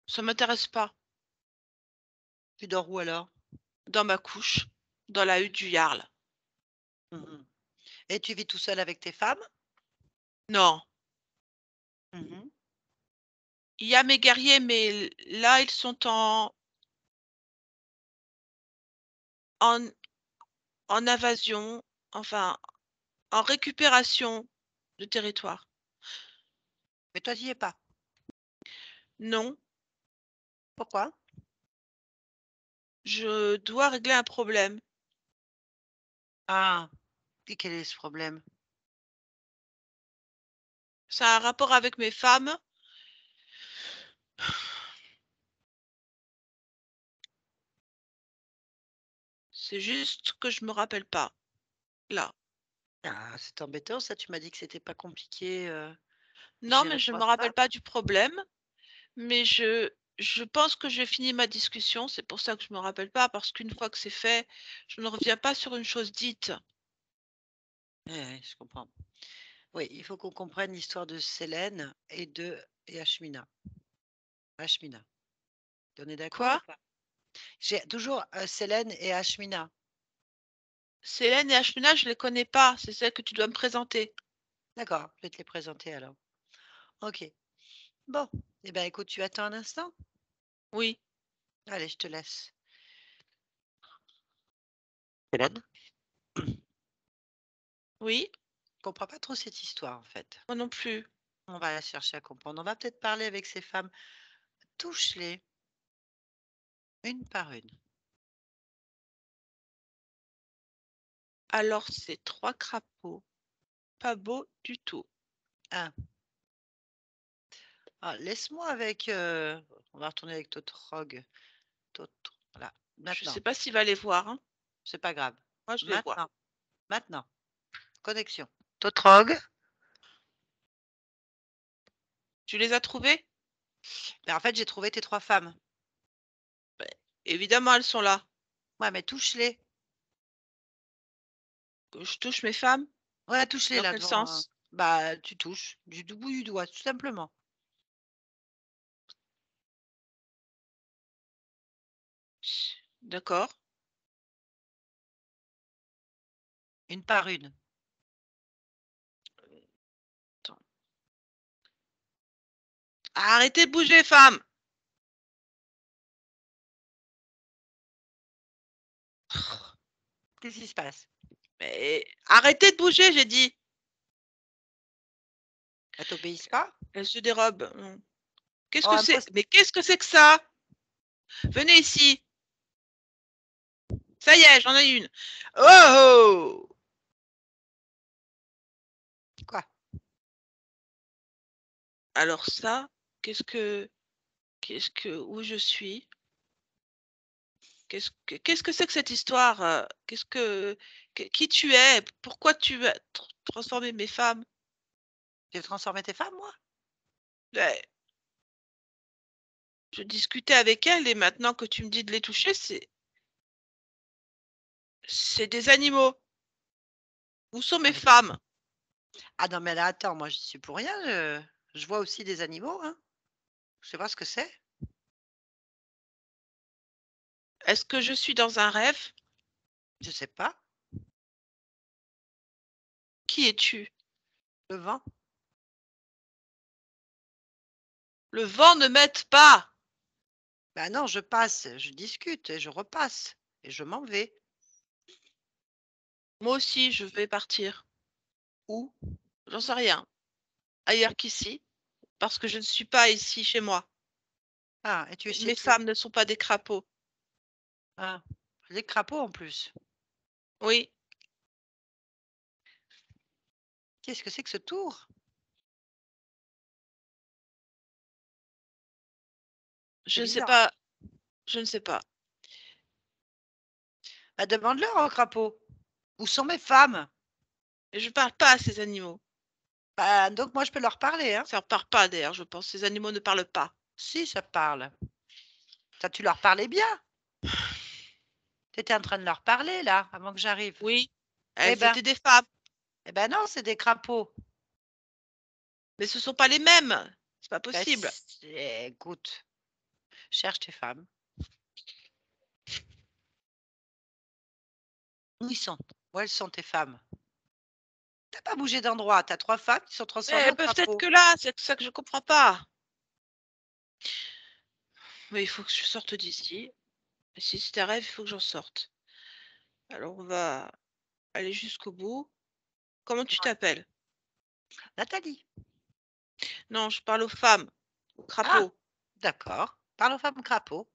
Ça m'intéresse pas. Tu dors où alors? Dans ma couche, dans la hutte du Jarl. Mmh. Et tu vis tout seul avec tes femmes? Non, Mmh. il y a mes guerriers, mais là, ils sont en, en invasion, enfin, en récupération de territoire. Mais toi, tu y es pas? Non, Pourquoi? je dois régler un problème. Ah, et quel est ce problème? Ça a un rapport avec mes femmes. C'est juste que je me rappelle pas. là. Ah, c'est embêtant ça, tu m'as dit que c'était pas compliqué, Non, mais gérer je ne 3 me rappelle femmes. pas du problème, mais je pense que j'ai fini ma discussion. C'est pour ça que je me rappelle pas, parce qu'une fois que c'est fait, je ne reviens pas sur une chose dite. Ouais, je comprends. Oui, il faut qu'on comprenne l'histoire de Célène et Ashmina. Ashmina. On est d'accord ou Quoi? pas? J'ai toujours, Célène et Ashmina. Célène et Ashmina, je les connais pas. C'est celle que tu dois me présenter. D'accord, je vais te les présenter alors. OK. Bon, eh ben, écoute, tu attends un instant? Oui, Allez, je te laisse. Célène? oui, Je comprends pas trop cette histoire en fait. moi non plus. On va la chercher à comprendre. On va peut-être parler avec ces femmes. Touche-les, une par une. Alors, c'est 3 crapauds. Pas beau du tout. Un. Ah, laisse-moi avec, on va retourner avec Totrog. Voilà. Je Maintenant, sais pas s'il va les voir, hein. c'est pas grave. Moi, je les vois. Maintenant, connexion. Totrog. Tu les as trouvés? Ben, en fait, j'ai trouvé tes 3 femmes. Beh, évidemment, elles sont là. Ouais, mais touche-les. Que je touche mes femmes? Ouais, touche-les Dans là quel devant, sens? bah, tu touches du bout du doigt, tout simplement. D'accord. Une par une. Attends. Arrêtez de bouger, femmes! Qu'est-ce qui se passe? Mais arrêtez de bouger, j'ai dit! Elles t'obéissent pas? Elles se dérobent. Qu'est-ce Oh, que elle me c'est? pose Mais qu'est-ce que c'est que ça? Venez ici! Ça y est, j'en ai une. Oh! quoi? Alors ça, où je suis? Qu'est-ce que c'est que cette histoire? Qui tu es? Pourquoi tu as transformé mes femmes? J'ai transformé tes femmes, moi? Beh, je discutais avec elles et maintenant que tu me dis de les toucher, c'est des animaux. Où sont Ah mes mais femmes? ah non, mais là, attends, moi, je suis pour rien, je vois aussi des animaux, hein. Je sais pas ce que c'est. Est-ce que je suis dans un rêve? Je sais pas. Qui es-tu? Le vent? Le vent ne m'aide pas. Bah non, je passe, je discute et je repasse et je m'en vais. Moi aussi, je vais partir. Où? J'en sais rien. Ailleurs qu'ici, parce que je ne suis pas ici chez moi. Ah, et tu es chez Mes qui? femmes ne sont pas des crapauds. Ah, les crapauds en plus. Oui, Qu'est-ce que c'est que ce tour? C'est je ne sais bizarre. pas. Je ne sais pas. Bah demande-leur aux crapauds. Où sont mes femmes? Et je parle pas à ces animaux. Bah donc moi je peux leur parler, hein. Ça ne parle pas d'ailleurs, je pense. Ces animaux ne parlent pas. Si, ça parle. Ça, tu leur parlais bien. Tu étais en train de leur parler là, avant que j'arrive. Oui, Eh elles ben étaient des femmes. eh ben non, c'est des crapauds. Mais ce ne sont pas les mêmes. C'est pas Bah possible. écoute, cherche tes femmes. Où ils sont? Où elles sont tes femmes? Tu pas bougé d'endroit, tu as 3 femmes qui sont Mais transformées elles en peuvent être crapauds. que là, c'est ça que je comprends pas. Mais il faut que je sorte d'ici. Et si c'est un rêve, il faut que j'en sorte. Alors on va aller jusqu'au bout. Comment tu Ouais. t'appelles? Nathalie. Non, je parle aux femmes, aux Ah! crapauds. D'accord. Parle aux femmes crapauds.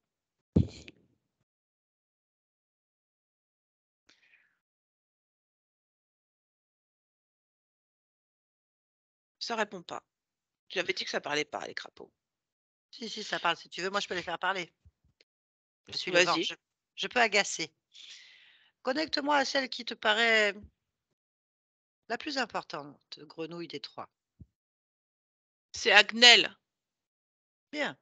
Ça répond pas. Tu avais dit que ça parlait pas, les crapauds. Si, si, ça parle. Si tu veux, moi je peux les faire parler. Je suis le vent, Vas-y. je peux agacer. Connecte-moi à celle qui te paraît La plus importante grenouille des 3. C'est Agnelle. Bien.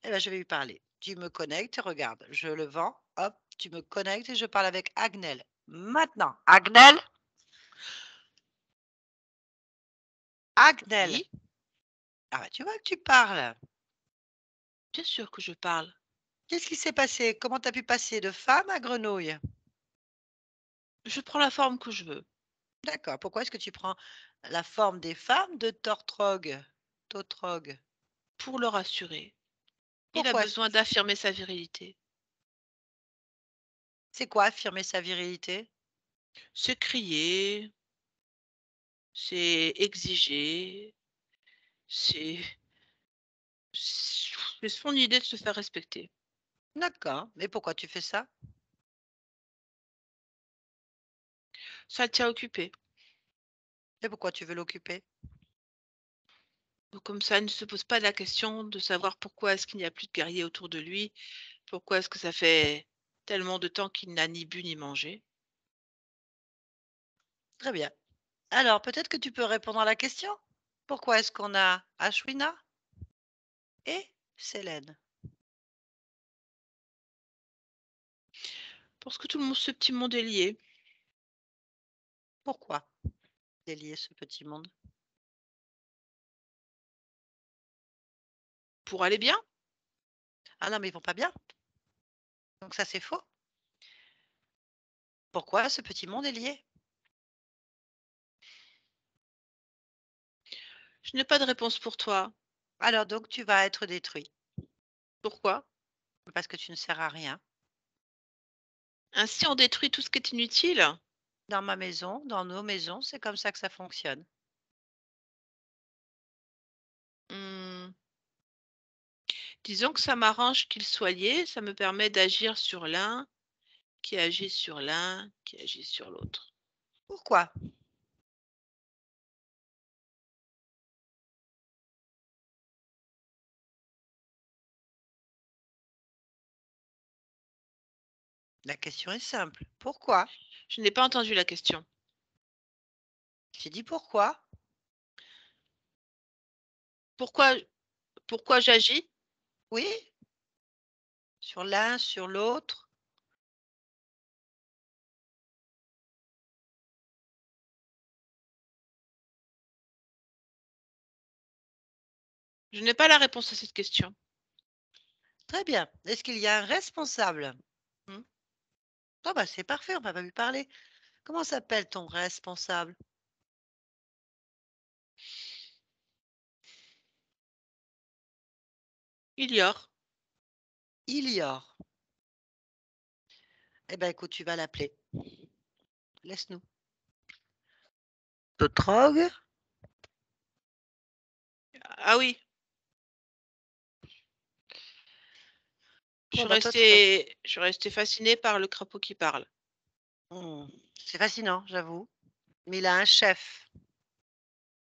Eh ben, je vais lui parler. Tu me connectes, regarde, je le vends, hop, tu me connectes et je parle avec Agnelle. Maintenant, Agnelle, Agnelle. Oui, Ah bah, tu vois que tu parles. bien sûr que je parle. Qu'est-ce qui s'est passé? Comment tu as pu passer de femme à grenouille? Je prends la forme que je veux. D'accord. Pourquoi est-ce que tu prends la forme des femmes de Tortrog? Totrog. Pour le rassurer. Il a Pourquoi est-ce que besoin d'affirmer sa virilité. c'est quoi affirmer sa virilité? C'est crier, c'est exiger, c'est c'est son idée de se faire respecter. D'accord. Mais pourquoi tu fais ça? Ça le tient occupé. Et pourquoi tu veux l'occuper? Donc comme ça, il ne se pose pas la question de savoir pourquoi est-ce qu'il n'y a plus de guerriers autour de lui, pourquoi est-ce que ça fait tellement de temps qu'il n'a ni bu ni mangé. Très bien. Alors, peut-être que tu peux répondre à la question? Pourquoi est-ce qu'on a Ashwina et Célène? Parce que tout le monde, ce petit monde est lié. Pourquoi est lié ce petit monde? Pour aller bien, Ah non, mais ils vont pas bien. Donc ça, c'est faux. Pourquoi ce petit monde est lié? je n'ai pas de réponse pour toi. Alors donc tu vas être détruit Pourquoi? parce que tu ne sers à rien. Ainsi, on détruit tout ce qui est inutile. Dans ma maison, dans nos maisons, c'est comme ça que ça fonctionne. Hmm, disons que ça m'arrange qu'il soit lié, ça me permet d'agir sur l'un, qui agit sur l'un, qui agit sur l'autre. Pourquoi? La question est simple. Pourquoi? Je n'ai pas entendu la question. J'ai dit pourquoi? Pourquoi, pourquoi j'agis? Oui, sur l'un, sur l'autre. Je n'ai pas la réponse à cette question. Très bien. Est-ce qu'il y a un responsable? Hmm. Oh bah c'est parfait, on va pas lui parler. Comment s'appelle ton responsable? Ilior, Ilior. Eh ben écoute, tu vas l'appeler. Laisse-nous. Totrog? ah oui, Bon bah Totrog. je suis restée fascinée par le crapaud qui parle. Hmm, c'est fascinant, j'avoue. Mais il a un chef.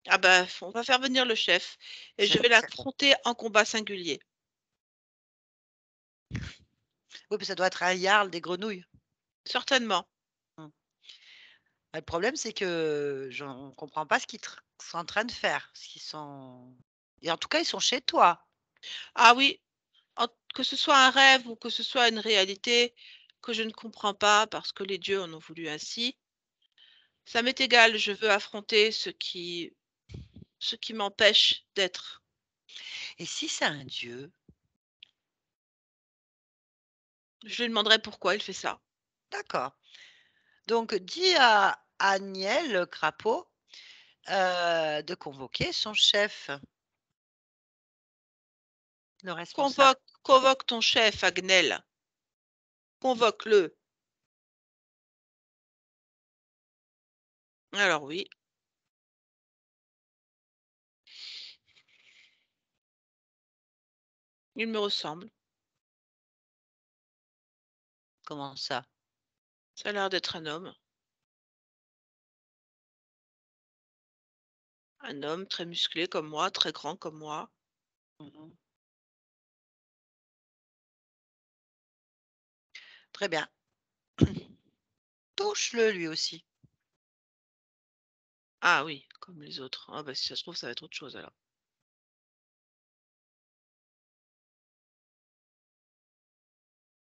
Ah bah, on va faire venir le chef et je vais l'affronter en combat singulier. Oui, mais ça doit être un jarl des grenouilles. Certainement. Mmh. Bah, le problème, c'est que je ne comprends pas ce qu'ils sont en train de faire. Ce qu'ils sont et en tout cas, ils sont chez toi. Ah oui, que ce soit un rêve ou que ce soit une réalité que je ne comprends pas parce que les dieux en ont voulu ainsi, ça m'est égal, je veux affronter ce qui m'empêche d'être. Et si c'est un dieu? Je lui demanderai pourquoi il fait ça. D'accord. Donc dis à Agnès, le crapaud, de convoquer son chef, le responsable. Convoque ton chef, Agnel. Convoque-le. Alors oui, il me ressemble. Comment ça? Ça a l'air d'être un homme. Un homme très musclé comme moi, très grand comme moi. Mmh. Très bien. Touche-le lui aussi. Ah oui, comme les autres. Ah bah, si ça se trouve, ça va être autre chose alors.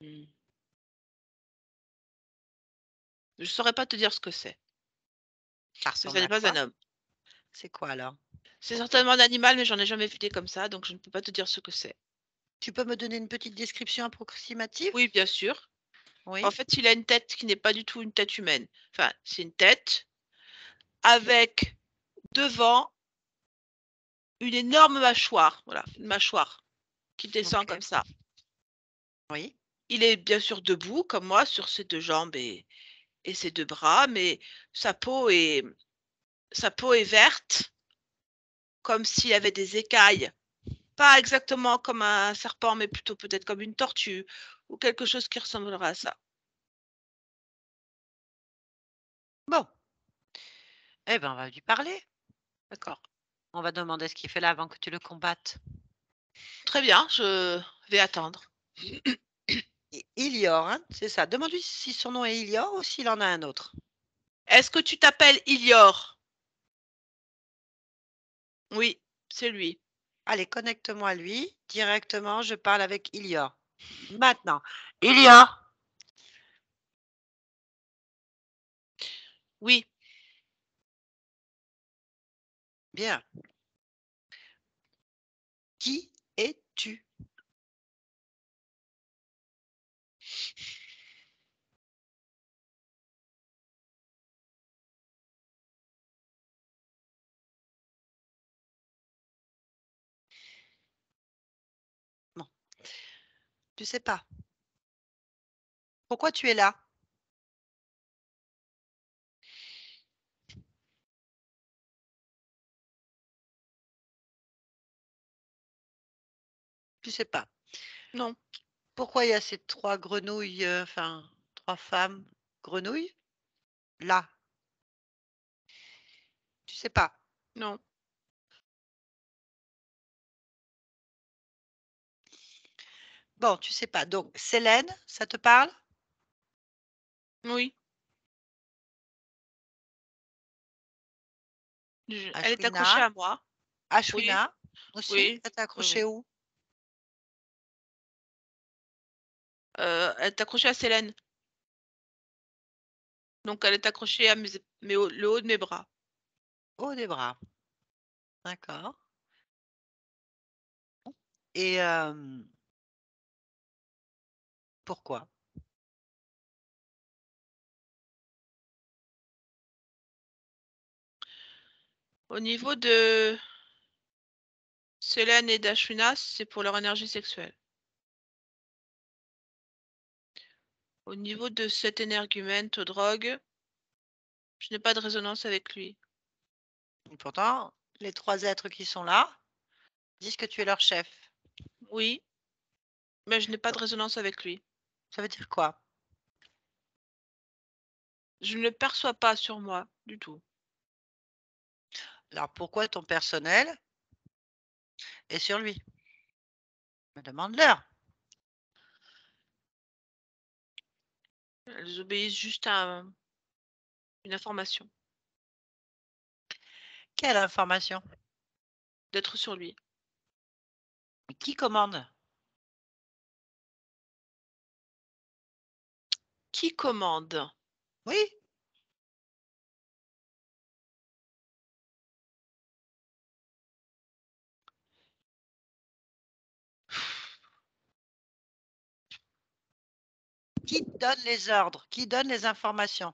Mmh. Je saurais pas te dire ce que c'est. Ça Parce que ça ressemble n'est à pas un quoi? homme. C'est quoi alors? C'est certainement un animal, mais j'en ai jamais vu des comme ça, donc je ne peux pas te dire ce que c'est. Tu peux me donner une petite description approximative? Oui, bien sûr. En Oui, fait, il a une tête qui n'est pas du tout une tête humaine. Enfin, c'est une tête avec devant une énorme mâchoire, voilà, une mâchoire qui descend OK, comme ça. oui, Il est bien sûr debout comme moi sur ses 2 jambes et ses 2 bras, mais sa peau est sa peau est verte, comme s'il avait des écailles. Pas exactement comme un serpent, mais plutôt peut-être comme une tortue ou quelque chose qui ressemblera à ça. bon, eh ben, on va lui parler. D'accord. On va demander ce qu'il fait là avant que tu le combattes. Très bien, je vais attendre. Ilior, hein, c'est ça. Demande-lui si son nom est Ilior ou s'il en a un autre. Est-ce que tu t'appelles Ilior? Oui, c'est lui. Allez, connecte-moi à lui. Directement, je parle avec Ilior. Maintenant. Ilior! Oui, Bien. Qui es-tu? Bon, tu sais pas. Pourquoi tu es là? Tu sais pas. non, Pourquoi il y a ces 3 grenouilles, enfin 3 femmes grenouilles là? Tu sais pas. non, Bon, tu sais pas. Donc Célène, ça te parle? oui. Elle est Ashwina, accrochée à moi. Oui, Ashwina aussi? oui, Elle est oui, accrochée oui. où? Elle est accrochée à Célène, donc elle est accrochée à le haut de mes bras. Haut des bras. D'accord. Et pourquoi? Au niveau de Célène et d'Ashwina, c'est pour leur énergie sexuelle. Au niveau de cet énergumène aux drogues, je n'ai pas de résonance avec lui. Et pourtant, les 3 êtres qui sont là disent que tu es leur chef. Oui, mais je n'ai pas de Donc résonance avec lui. ça veut dire quoi? Je ne le perçois pas sur moi du tout. Alors pourquoi ton personnel est sur lui? Me demande-leur. Elles obéissent juste à une information, Quelle information? d'être sur lui. Qui commande? Qui commande? Oui, qui donne les ordres? Qui donne les informations?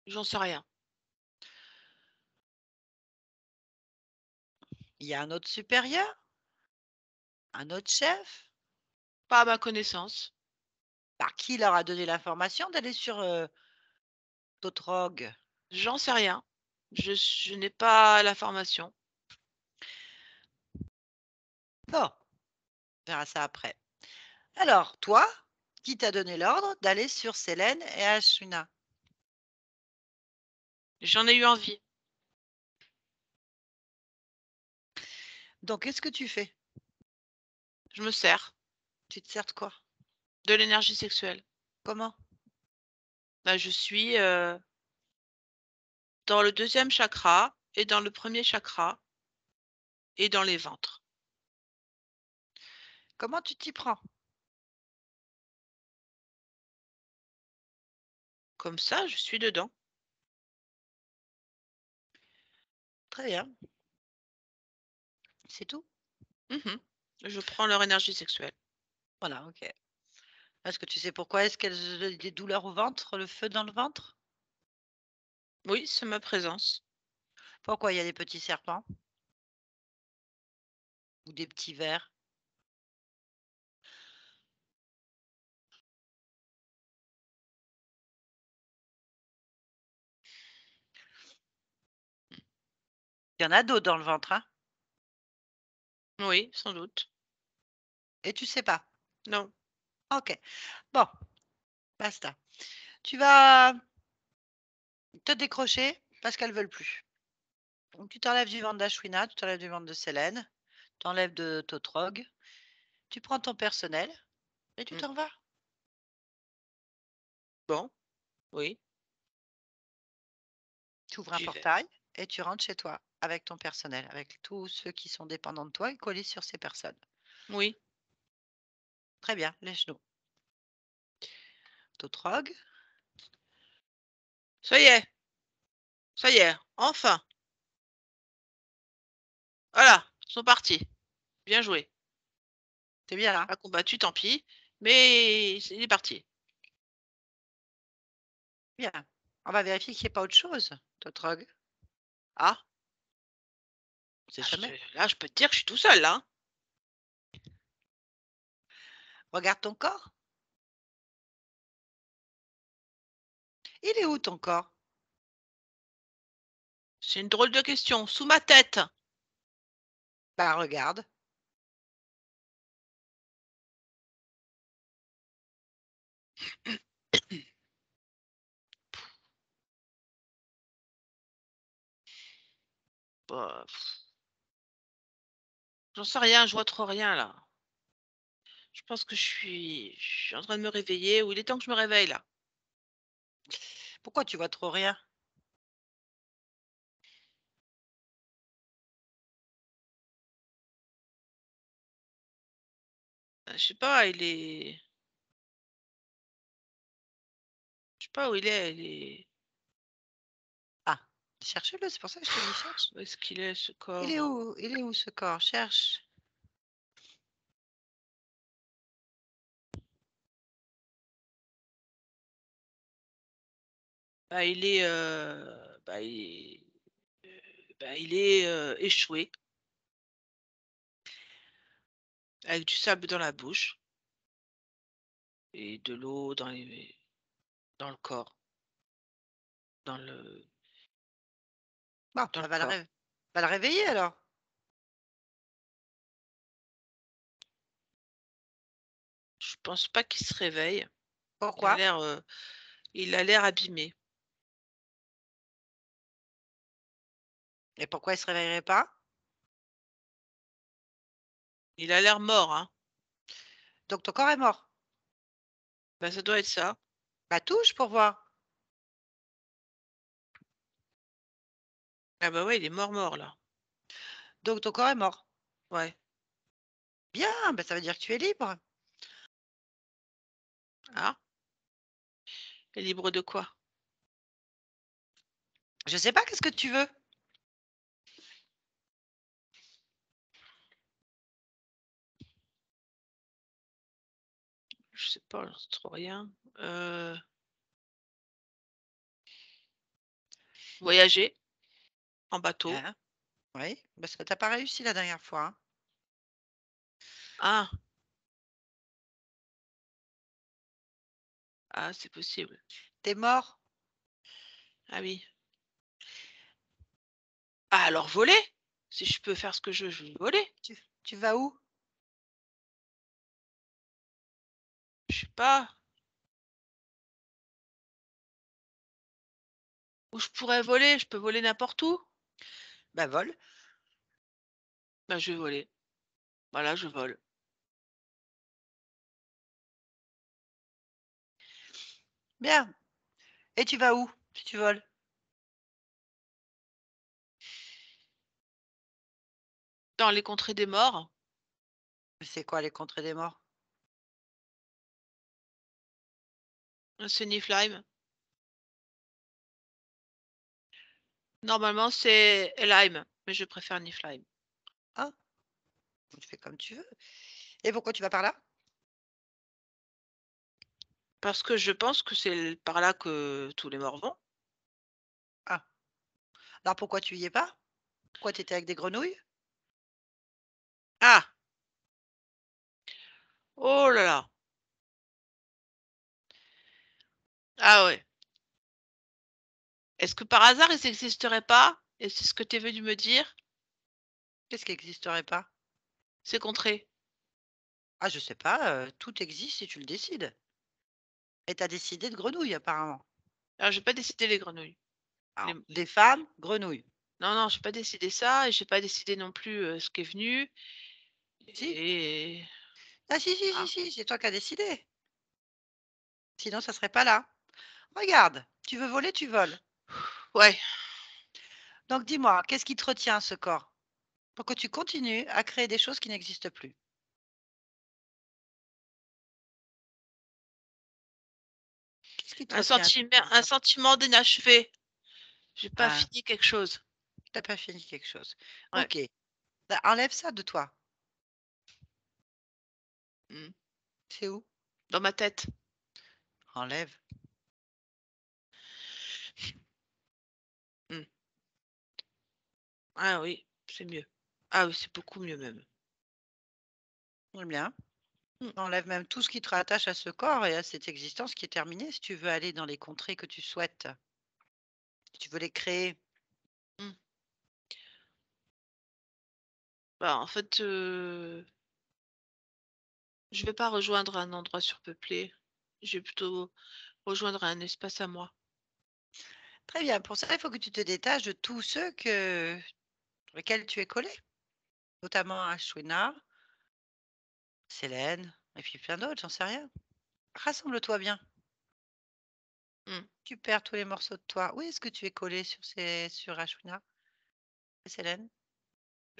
J'en sais rien. Il y a un autre supérieur? Un autre chef? Pas à ma connaissance. Par qui leur a donné l'information d'aller sur, Totrog? J'en sais rien. Je n'ai pas l'information. Bon, on verra ça après. Alors toi, qui t'a donné l'ordre d'aller sur Célène et Ashwina? J'en ai eu envie. Donc qu'est-ce que tu fais? Je me sers Tu te sers de quoi? de l'énergie sexuelle. Comment? Bah, je suis, dans le deuxième chakra et dans le premier chakra et dans les ventres. Comment tu t'y prends? Comme ça, je suis dedans. Très bien. C'est tout? Mmh. Je prends leur énergie sexuelle. Voilà, OK. Est-ce que tu sais pourquoi est-ce qu'elles ont des douleurs au ventre, le feu dans le ventre? Oui, c'est ma présence. Pourquoi il y a des petits serpents ou des petits vers? Il y en a d'autres dans le ventre, hein? Oui, sans doute. Et tu sais pas? Non. OK. Bon, basta. Tu vas te décrocher parce qu'elles veulent plus. Donc tu t'enlèves du ventre d'Ashwina, tu t'enlèves du ventre de Selene, tu enlèves de Totrog, tu prends ton personnel et tu Mmh. t'en vas. Bon, oui, Tu ouvres un j'y vais. portail et tu rentres chez toi avec ton personnel, avec tous ceux qui sont dépendants de toi et collés sur ces personnes. Oui, Très bien, les genoux. Totrog, ça y est, enfin. Voilà, ils sont partis. Bien joué. c'est bien là. Pas combattu, tant pis, mais il est parti. Bien. On va vérifier qu'il n'y ait pas autre chose, Totrog. Ah, On sait jamais. là, je peux te dire que je suis tout seul, là, hein. Regarde ton corps. Il est où ton corps? C'est une drôle de question. Sous ma tête. Bah regarde. Bah, j'en sais rien, je vois trop rien, là. Je pense que je suis en train de me réveiller ou il est temps que je me réveille, là. Pourquoi tu vois trop rien? Je sais pas, je sais pas où il est, Ah, cherche-le, c'est pour ça que je te dis cherche. où est-ce qu'il est, ce Il est corps? où? Il est où ce corps? Cherche. Bah, bah, il est, échoué avec du sable dans la bouche et de l'eau dans le corps, dans le Bon, dans le bah, corps. va le réveiller alors. Je pense pas qu'il se réveille. Il a Pourquoi? l'air, il a l'air abîmé. Et pourquoi il se réveillerait pas? Il a l'air mort, hein. Donc ton corps est mort. Bah, ça doit être ça. Bah touche pour voir. Ah bah, ouais, il est mort, là. Donc ton corps est mort. Ouais. Bien, bah ça veut dire que tu es libre. Ah? Et libre de quoi? Je sais pas, qu'est-ce que tu veux? Je sais pas, j'en sais trop rien. Heu, voyager en bateau. Bien. Oui, parce que t'as pas réussi la dernière fois, hein. Ah! Ah, c'est possible. Tu mort. Ah oui. Ah, alors voler! Si je peux faire ce que je veux voler. Tu vas où? Je sais pas où je pourrais voler, je peux voler n'importe où? Bah vole. Bah, je vais voler. Voilà, je vole. Bien. Et tu vas où si tu voles? Dans les contrées des morts, C'est quoi les contrées des morts? c'est Niflheim. Normalement, c'est Helheim, mais je préfère Niflheim. Ah, tu fais comme tu veux. Et pourquoi tu vas par là? Parce que je pense que c'est par là que tous les morts vont. Ah, alors pourquoi tu y es pas? Pourquoi tu étais avec des grenouilles? Ah! Oh là là! Ah ouais. Est-ce que par hasard, ils n'existeraient pas? Et c'est ce que tu es venu me dire? Qu'est-ce qui existerait pas? Ces contrées? Ah, je sais pas, tout existe si tu le décides. Et tu as décidé de grenouilles apparemment. Alors, j'ai pas décidé les grenouilles. Les Alors, des femmes, grenouilles. Non, non, j'ai pas décidé ça et j'ai pas décidé non plus, ce qui est venu Si? et Ah si, si, si, ah, si, c'est toi qui as décidé. Sinon ça serait pas là. Regarde, tu veux voler, tu voles. ouais, Donc dis-moi, qu'est-ce qui te retient ce corps? Pour que tu continues à créer des choses qui n'existent plus? Qu'est-ce qui te retient dans un ça? sentiment d'inachevé. J'ai pas Ah, fini quelque chose. tu pas fini quelque chose. Ouais. OK, bah, enlève ça de toi. Mmh. C'est où? Dans ma tête. Enlève. Mmh. Ah oui, c'est mieux. Ah oui, c'est beaucoup mieux même. Très bien. Mmh. Enlève même tout ce qui te rattache à ce corps et à cette existence qui est terminée si tu veux aller dans les contrées que tu souhaites. Si tu veux les créer. Mmh. Bah, en fait, je vais pas rejoindre un endroit surpeuplé. Je vais plutôt rejoindre un espace à moi. Très bien, pour ça, il faut que tu te détaches de tous ceux sur lesquels tu es collé, notamment Ashwina, Célène et puis plein d'autres, j'en sais rien. Rassemble-toi bien. Mmh. Tu perds tous les morceaux de toi. Où est-ce que tu es collé sur Ashwina et Célène?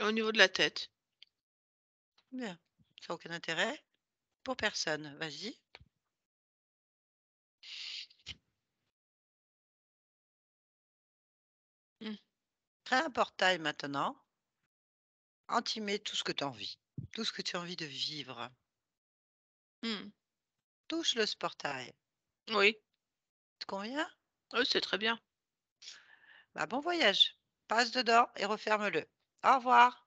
Au niveau de la tête. Bien. Ça n'a aucun intérêt pour personne. Vas-y. Mmh. Crée un portail maintenant. Intimer tout ce que tu as envie. Tout ce que tu as envie de vivre. Mmh. Touche le portail. Oui. Te convient? Oui, c'est très bien. Bah, bon voyage. Passe dedans et referme-le. Au revoir.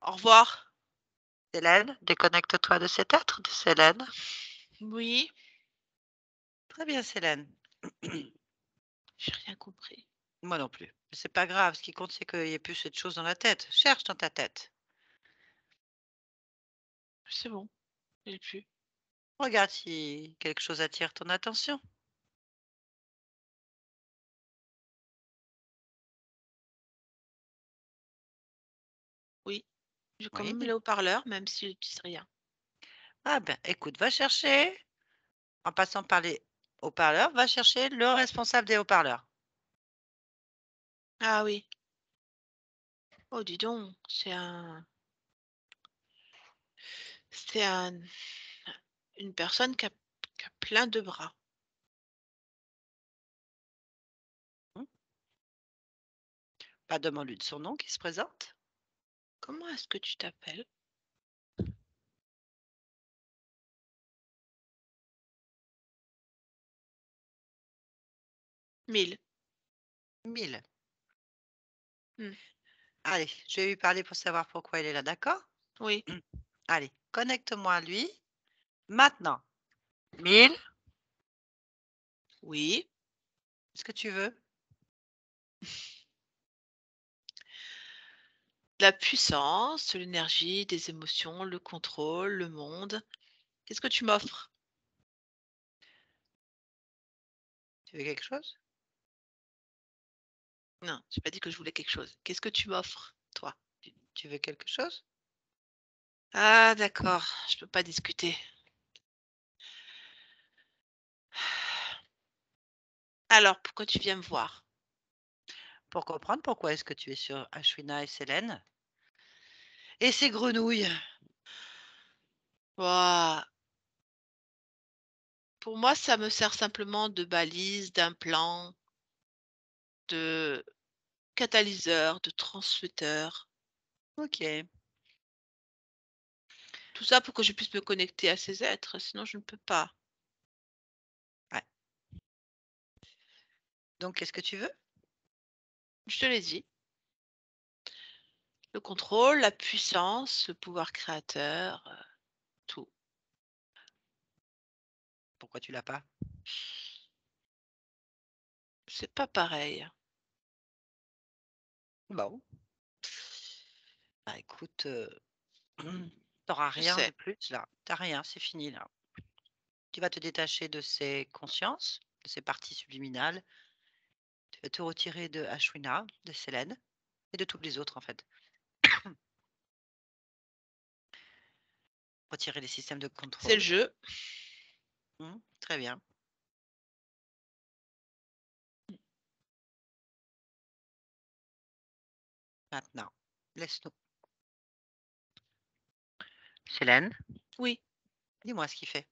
Au revoir. Célène, déconnecte-toi de cet être, de Célène. Oui, Très bien, Célène. j'ai rien compris. Moi non plus. Mais c'est pas grave. Ce qui compte, c'est qu'il n'y ait plus cette chose dans la tête. Cherche dans ta tête. C'est bon, j'ai plus. Regarde si quelque chose attire ton attention. Oui, j'ai quand Oui, même les haut-parleurs, même si j'utilise rien. ah ben, écoute, va chercher, en passant par les haut-parleurs, va chercher le responsable des haut-parleurs. Ah oui. Oh, dis donc, c'est une personne qui a plein de bras. Hmm. Bah, demande-lui de son nom qui se présente. Comment est-ce que tu t'appelles? Mille. Mille. Hmm. Allez, je vais lui parler pour savoir pourquoi il est là, d'accord? Oui, Allez, connecte-moi à lui. Maintenant. Mille, oui. est-ce que tu veux? La puissance, l'énergie, des émotions, le contrôle, le monde. Qu'est-ce que tu m'offres? Tu veux quelque chose? Non, j'ai pas dit que je voulais quelque chose. Qu'est-ce que tu m'offres, toi? Tu veux quelque chose? Ah, d'accord, je peux pas discuter. Alors, pourquoi tu viens me voir? Pour comprendre pourquoi est-ce que tu es sur Ashwina et Célène et ces grenouilles. Ouah, pour moi, ça me sert simplement de balise, d'implant, de catalyseur, de transmetteur. OK. Tout ça pour que je puisse me connecter à ces êtres, sinon je ne peux pas. Ouais. Donc qu'est-ce que tu veux? Je te l'ai dit. Le contrôle, la puissance, le pouvoir créateur, tout. Pourquoi tu l'as pas? C'est pas pareil. Bon, bah, écoute, tu Je rien de sais. plus là. Tu rien, c'est fini là. Tu vas te détacher de ces consciences, de ces parties subliminales. Tu vas te retirer de Ashwina, de Célène et de toutes les autres en fait. Retirer les systèmes de C'est le contrôle. jeu. Très bien. Maintenant, laisse-nous. Célène, Oui. dis-moi ce qu'il fait.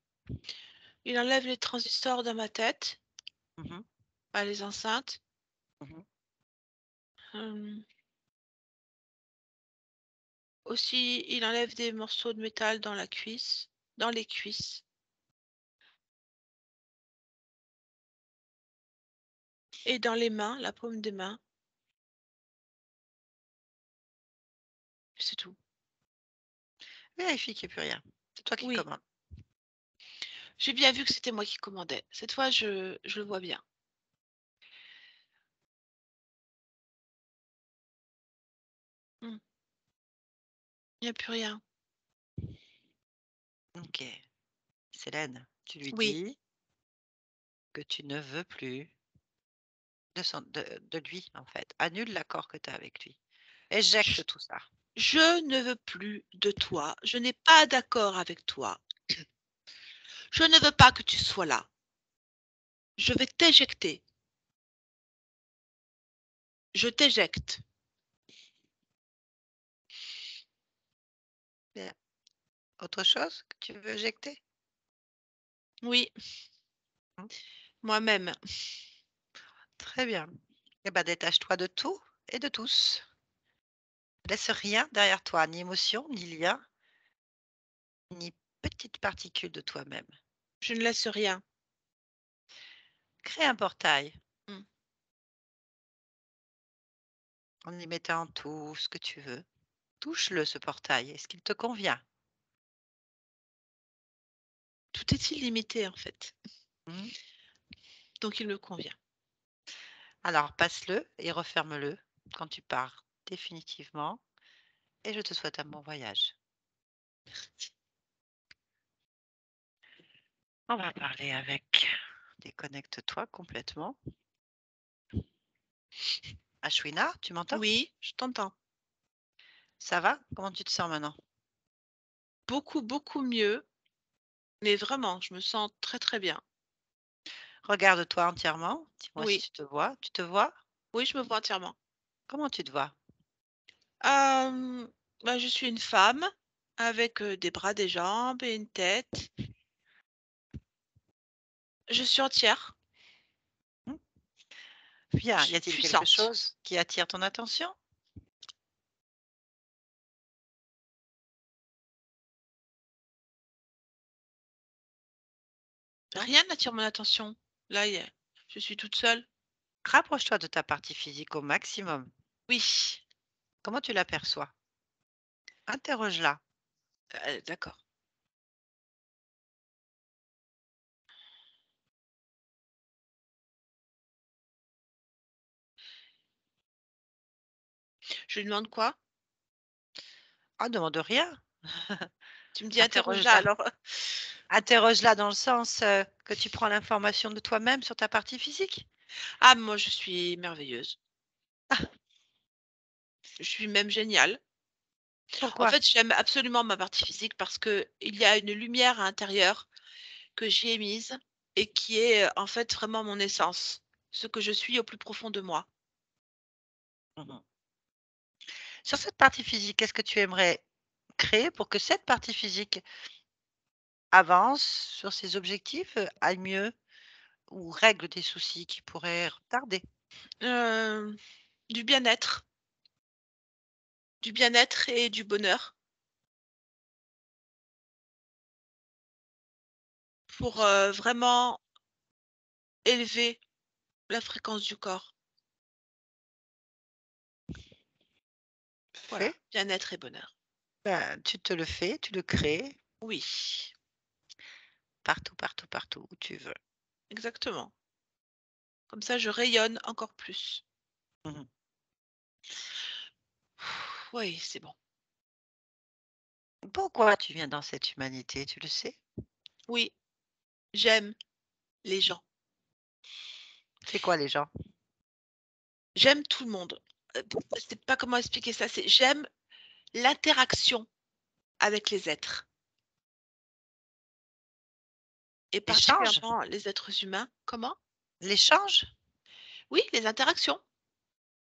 Il enlève les transistors dans ma tête, Mmh. les enceintes. Mmh. Hem, Aussi, il enlève des morceaux de métal dans les cuisses et dans les mains, la paume des mains. C'est tout. Vérifie qu'il y ait plus rien. C'est toi qui Oui, commandes. j'ai bien vu que c'était moi qui commandais. Cette fois, je le vois bien. Mmh. Il n'y a plus rien. OK. Célène, tu lui Oui, dis que tu ne veux plus de lui, en fait. Annule l'accord que tu as avec lui. je Éjecte tout ça. je ne veux plus de toi. Je n'ai pas d'accord avec toi. Je ne veux pas que tu sois là. Je vais t'éjecter. Je t'éjecte. Bien. Autre chose que tu veux éjecter? Oui, Mmh. moi-même. Très bien. Eh ben, détache-toi de tout et de tous. Laisse rien derrière toi, ni émotion, ni lien, ni petite particule de toi-même. Je ne laisse rien. Crée un portail Mmh. en y mettant tout ce que tu veux. Touche-le, ce portail. Est-ce qu'il te convient? Tout est illimité, en fait, Mmh. donc il me convient. Alors passe-le et referme-le quand tu pars définitivement et je te souhaite un bon voyage. On va parler avec déconnecte-toi complètement. Ashwina, tu m'entends? Oui, je t'entends. Ça va? Comment tu te sens maintenant? Beaucoup, beaucoup mieux, mais vraiment, je me sens très, très bien. Regarde-toi entièrement. Dis-moi si Oui, tu te vois. Tu te vois? oui, je me vois entièrement. Comment tu te vois? Hem, je suis une femme avec, des bras, des jambes et une tête. Je suis entière, Hmm. je Bien. Y suis a-t-il quelque puissante. chose qui attire ton attention? Non? Rien n'attire mon attention. Là, je suis toute seule. Rapproche-toi de ta partie physique au maximum. Oui, Comment tu l'aperçois? Interroge-la. d'accord. Je lui demande quoi? Ah, demande rien. Tu me dis: «Interroge-la» Interroge-la. alors? Interroge-la dans le sens, que tu prends l'information de toi-même sur ta partie physique? Ah, moi, je suis merveilleuse. Je suis même géniale. En Pourquoi? fait, j'aime absolument ma partie physique parce que il y a une lumière à l'intérieur que j'ai émise et qui est, en fait, vraiment mon essence. ce que je suis au plus profond de moi. Mmh. Sur cette partie physique, qu'est-ce que tu aimerais créer pour que cette partie physique avance sur ses objectifs, aille mieux ou règle des soucis qui pourraient retarder? Hem, du bien-être, et du bonheur pour, vraiment élever la fréquence du corps. Voilà, Fait, bien-être et bonheur. ben, tu te le fais, tu le crées Oui, partout, partout, partout où tu veux. exactement. Comme ça, je rayonne encore plus. Mmh. Oui, c'est bon. Pourquoi tu viens dans cette humanité, tu le sais? Oui, j'aime les gens. C'est quoi les gens? J'aime tout le monde. Je sais pas comment expliquer ça, c'est j'aime l'interaction avec les êtres et L'échange? particulièrement les êtres humains. Comment? L'échange? Oui, les interactions.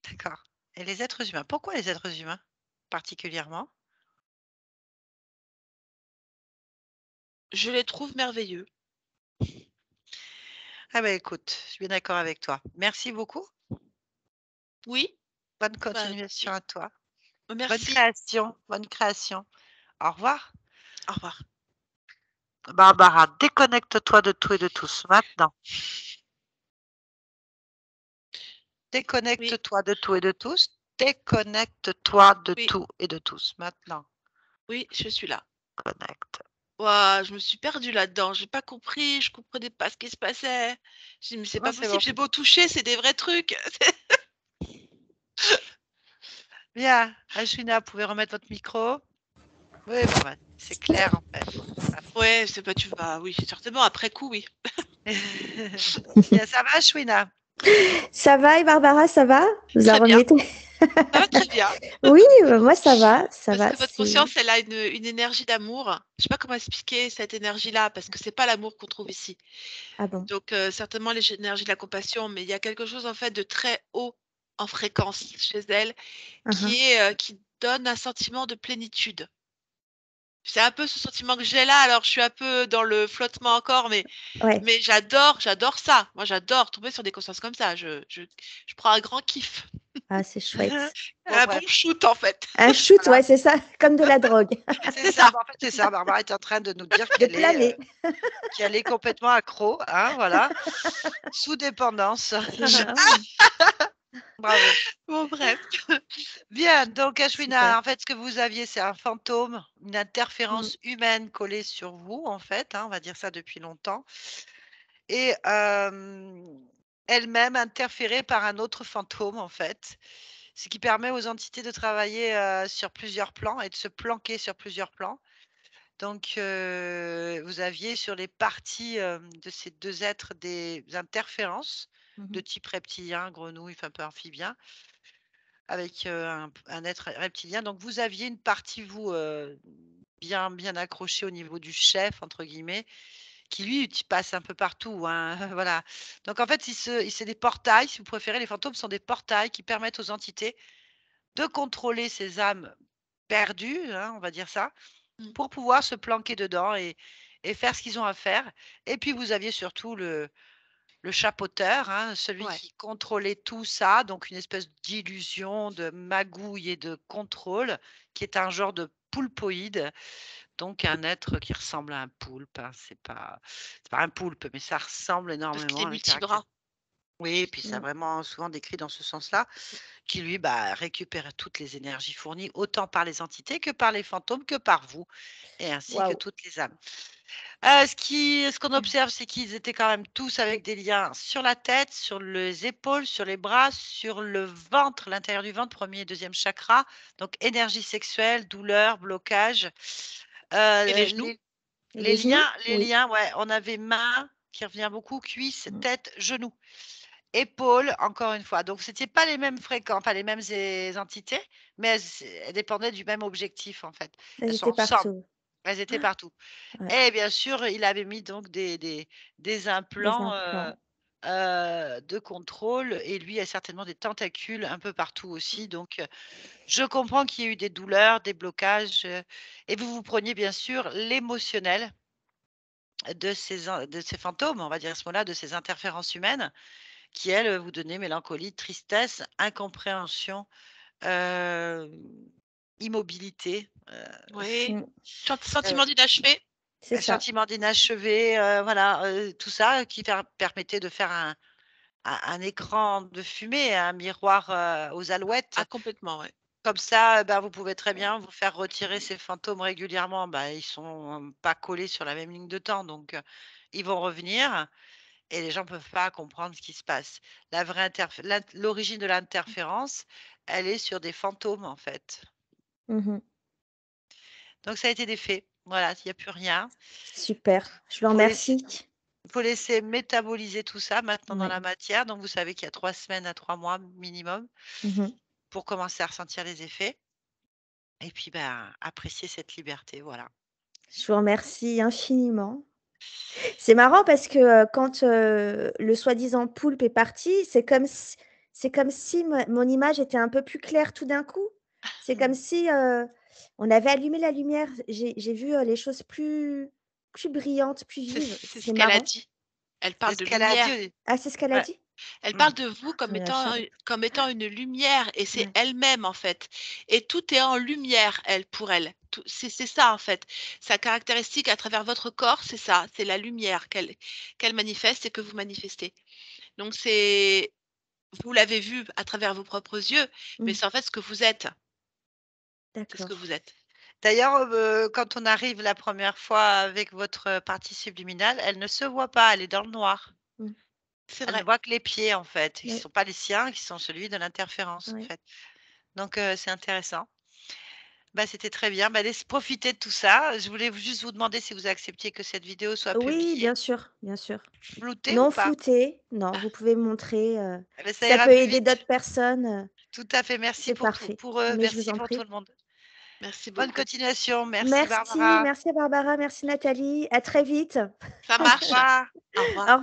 D'accord, et les êtres humains, pourquoi les êtres humains particulièrement? Je les trouve merveilleux. Ah bah, écoute, je suis bien d'accord avec toi. Merci beaucoup. Oui, Bonne bah, continuation oui. à toi. Bonne Merci. création, bonne création. Au revoir. Au revoir. Barbara, déconnecte-toi de tout et de tous maintenant. Oui, Déconnecte-toi de tout et de tous. Déconnecte-toi de oui, tout et de tous maintenant. oui, je suis là. Connecte. Waouh, je me suis perdue là-dedans. J'ai pas compris, je comprenais pas ce qui se passait. J'ai dit: «Mais c'est Non, pas c'est possible, bon. j'ai beau toucher, c'est des vrais trucs». Bien, Ashwina, vous pouvez remettre votre micro? Oui, bon, bah, c'est clair en fait. À fond. Ouais, c'est pas tu vas oui, certainement après coup, oui. Bien, ça va, Ashwina? Ça va et Barbara, ça va? Vous en Très bien, remettez? ça va très bien. Oui, moi ça va, ça Parce va. que votre conscience, elle a une énergie d'amour. Je sais pas comment expliquer cette énergie-là, parce que c'est pas l'amour qu'on trouve ici. Ah bon? Donc, certainement les énergies de la compassion, mais il y a quelque chose en fait de très haut en fréquence chez elle Hein, hein. qui donne un sentiment de plénitude. C'est un peu ce sentiment que j'ai là, alors je suis un peu dans le flottement encore, mais Ouais. j'adore ça. Moi, j'adore tomber sur des consciences comme ça. Je prends un grand kiff, Ah, c'est chouette. Bon, un bon bref, shoot en fait. Un shoot, voilà, ouais, c'est ça, comme de la drogue. c'est C'est ça. ça, Bah, en fait, c'est ça. Barbara est en train de nous dire De planer. qu'elle est complètement accro, hein, voilà, sous dépendance. C'est énorme. Bravo. bon bref. Bien, donc Super. Ashwina, en fait, ce que vous aviez, c'est un fantôme, une Mmh. interférence humaine collée sur vous, en fait, hein, on va dire ça depuis longtemps, et elle-même interférée par un autre fantôme, en fait, ce qui permet aux entités de travailler sur plusieurs plans et de se planquer sur plusieurs plans. Donc, vous aviez sur les parties de ces deux êtres des interférences de Mmh. type reptilien, grenouille, enfin un peu amphibien, avec, un être reptilien. Donc vous aviez une partie, vous, bien accrochée au niveau du «chef» entre guillemets, qui lui, tu passe un peu partout, hein, voilà. Donc en fait, c'est des portails, si vous préférez, les fantômes sont des portails qui permettent aux entités de contrôler ces âmes perdues, hein, on va dire ça, Mmh. pour pouvoir se planquer dedans et faire ce qu'ils ont à faire. Et puis vous aviez surtout le chapeauteur, hein, celui Ouais, qui contrôlait tout ça, donc une espèce d'illusion, de magouille et de contrôle, qui est un genre de poulpoïde, donc un être qui ressemble à un poulpe, hein. C'est pas un poulpe, mais ça ressemble parce qu'il est énormément à un caractère. multibras. Oui, et puis c'est Mmh. vraiment souvent décrit dans ce sens-là, qui lui, bah, récupère toutes les énergies fournies autant par les entités que par les fantômes, que par vous et ainsi que Waouh. toutes les âmes. Ce qu'on observe, c'est qu'ils étaient quand même tous avec des liens sur la tête, sur les épaules, sur les bras, sur le ventre, l'intérieur du ventre, premier et deuxième chakra, donc énergie sexuelle, douleur, blocage. Et les genoux? Les Et les genoux? les Oui. liens, ouais, on avait main qui revient beaucoup, cuisses, Mmh. tête, genoux, épaules, encore une fois. Donc c'était pas les mêmes fréquences, pas les mêmes entités, mais elles dépendaient du même objectif, en fait. Elles Elles sont étaient ensemble, partout. elles étaient partout. Ouais, Et bien sûr, il avait mis donc des des implants, implants. de contrôle et lui a certainement des tentacules un peu partout aussi donc je comprends qu'il y ait eu des douleurs, des blocages, et vous preniez bien sûr l'émotionnel de ces fantômes, on va dire à ce mot-là, de ces interférences humaines qui, elles, vous donnaient mélancolie, tristesse, incompréhension, hem, immobilité, Oui. Mmh. heu, Sentiment d'inachevé. C'est un ça. sentiment d'inachevé, voilà, tout ça qui permettait de faire un écran de fumée, un miroir, aux alouettes. Ah complètement, ouais. Comme ça, bah, vous pouvez très bien vous faire retirer ces fantômes régulièrement. Bah, ils sont pas collés sur la même ligne de temps, donc ils vont revenir et les gens peuvent pas comprendre ce qui se passe. La vraie l'origine de l'interférence, elle est sur des fantômes, en fait. Mmh. Donc ça a été des faits. Voilà, il y a plus rien. Super, je vous Faut laisser remercie. faut laisser métaboliser tout ça maintenant dans Ouais. la matière. Donc vous savez qu'il y a 3 semaines à 3 mois minimum Mmh. pour commencer à ressentir les effets et puis, ben, apprécier cette liberté, voilà. Je vous remercie infiniment. C'est marrant parce que, quand, le soi-disant poulpe est parti, c'est comme si mon image était un peu plus claire tout d'un coup. C'est comme si, on avait allumé la lumière. J'ai vu, les choses plus brillantes, plus vives. C'est ce C'est qu'elle a marrant. dit. Elle C'est parle ce de qu'elle a dit, lumière. Ah, c'est ce qu'elle a ouais. dit? Elle Mmh. parle de vous Ah mais je savais pas. comme étant une lumière et c'est Ouais. elle-même, en fait, et tout est en lumière, pour elle. Tout c'est ça, en fait. Sa caractéristique à travers votre corps, c'est ça, c'est la lumière qu'elle manifeste et que vous manifestez. Donc c'est vous l'avez vu à travers vos propres yeux, mais Mmh. c'est en fait ce que vous êtes. C'est ce que D'accord. vous êtes. D'ailleurs, quand on arrive la première fois avec votre partie subliminale, elle ne se voit pas, elle est dans le noir. Mmh. C'est Elle ne vrai. voit que les pieds, en fait, qui ne Oui, sont pas les siens, qui sont celui de l'interférence, en oui. fait. Donc c'est intéressant. Bah, c'était très bien. Bah, laisse profiter de tout ça. Je voulais juste vous demander si vous acceptiez que cette vidéo soit Oui, publiée. bien sûr. Floutée ou Non pas? flouté, non, Ah, vous pouvez me montrer, Eh beh, ça si ça ira peut plus aider vite. d'autres personnes, Tout à fait, merci c'est pour tout parfait. pour eux, Mais je vous merci en pour tout prie. le monde. merci Bonne beaucoup. continuation. Merci Merci, Barbara. merci Barbara, merci Nathalie. À très vite. Ça Au marche. revoir. Au revoir. Au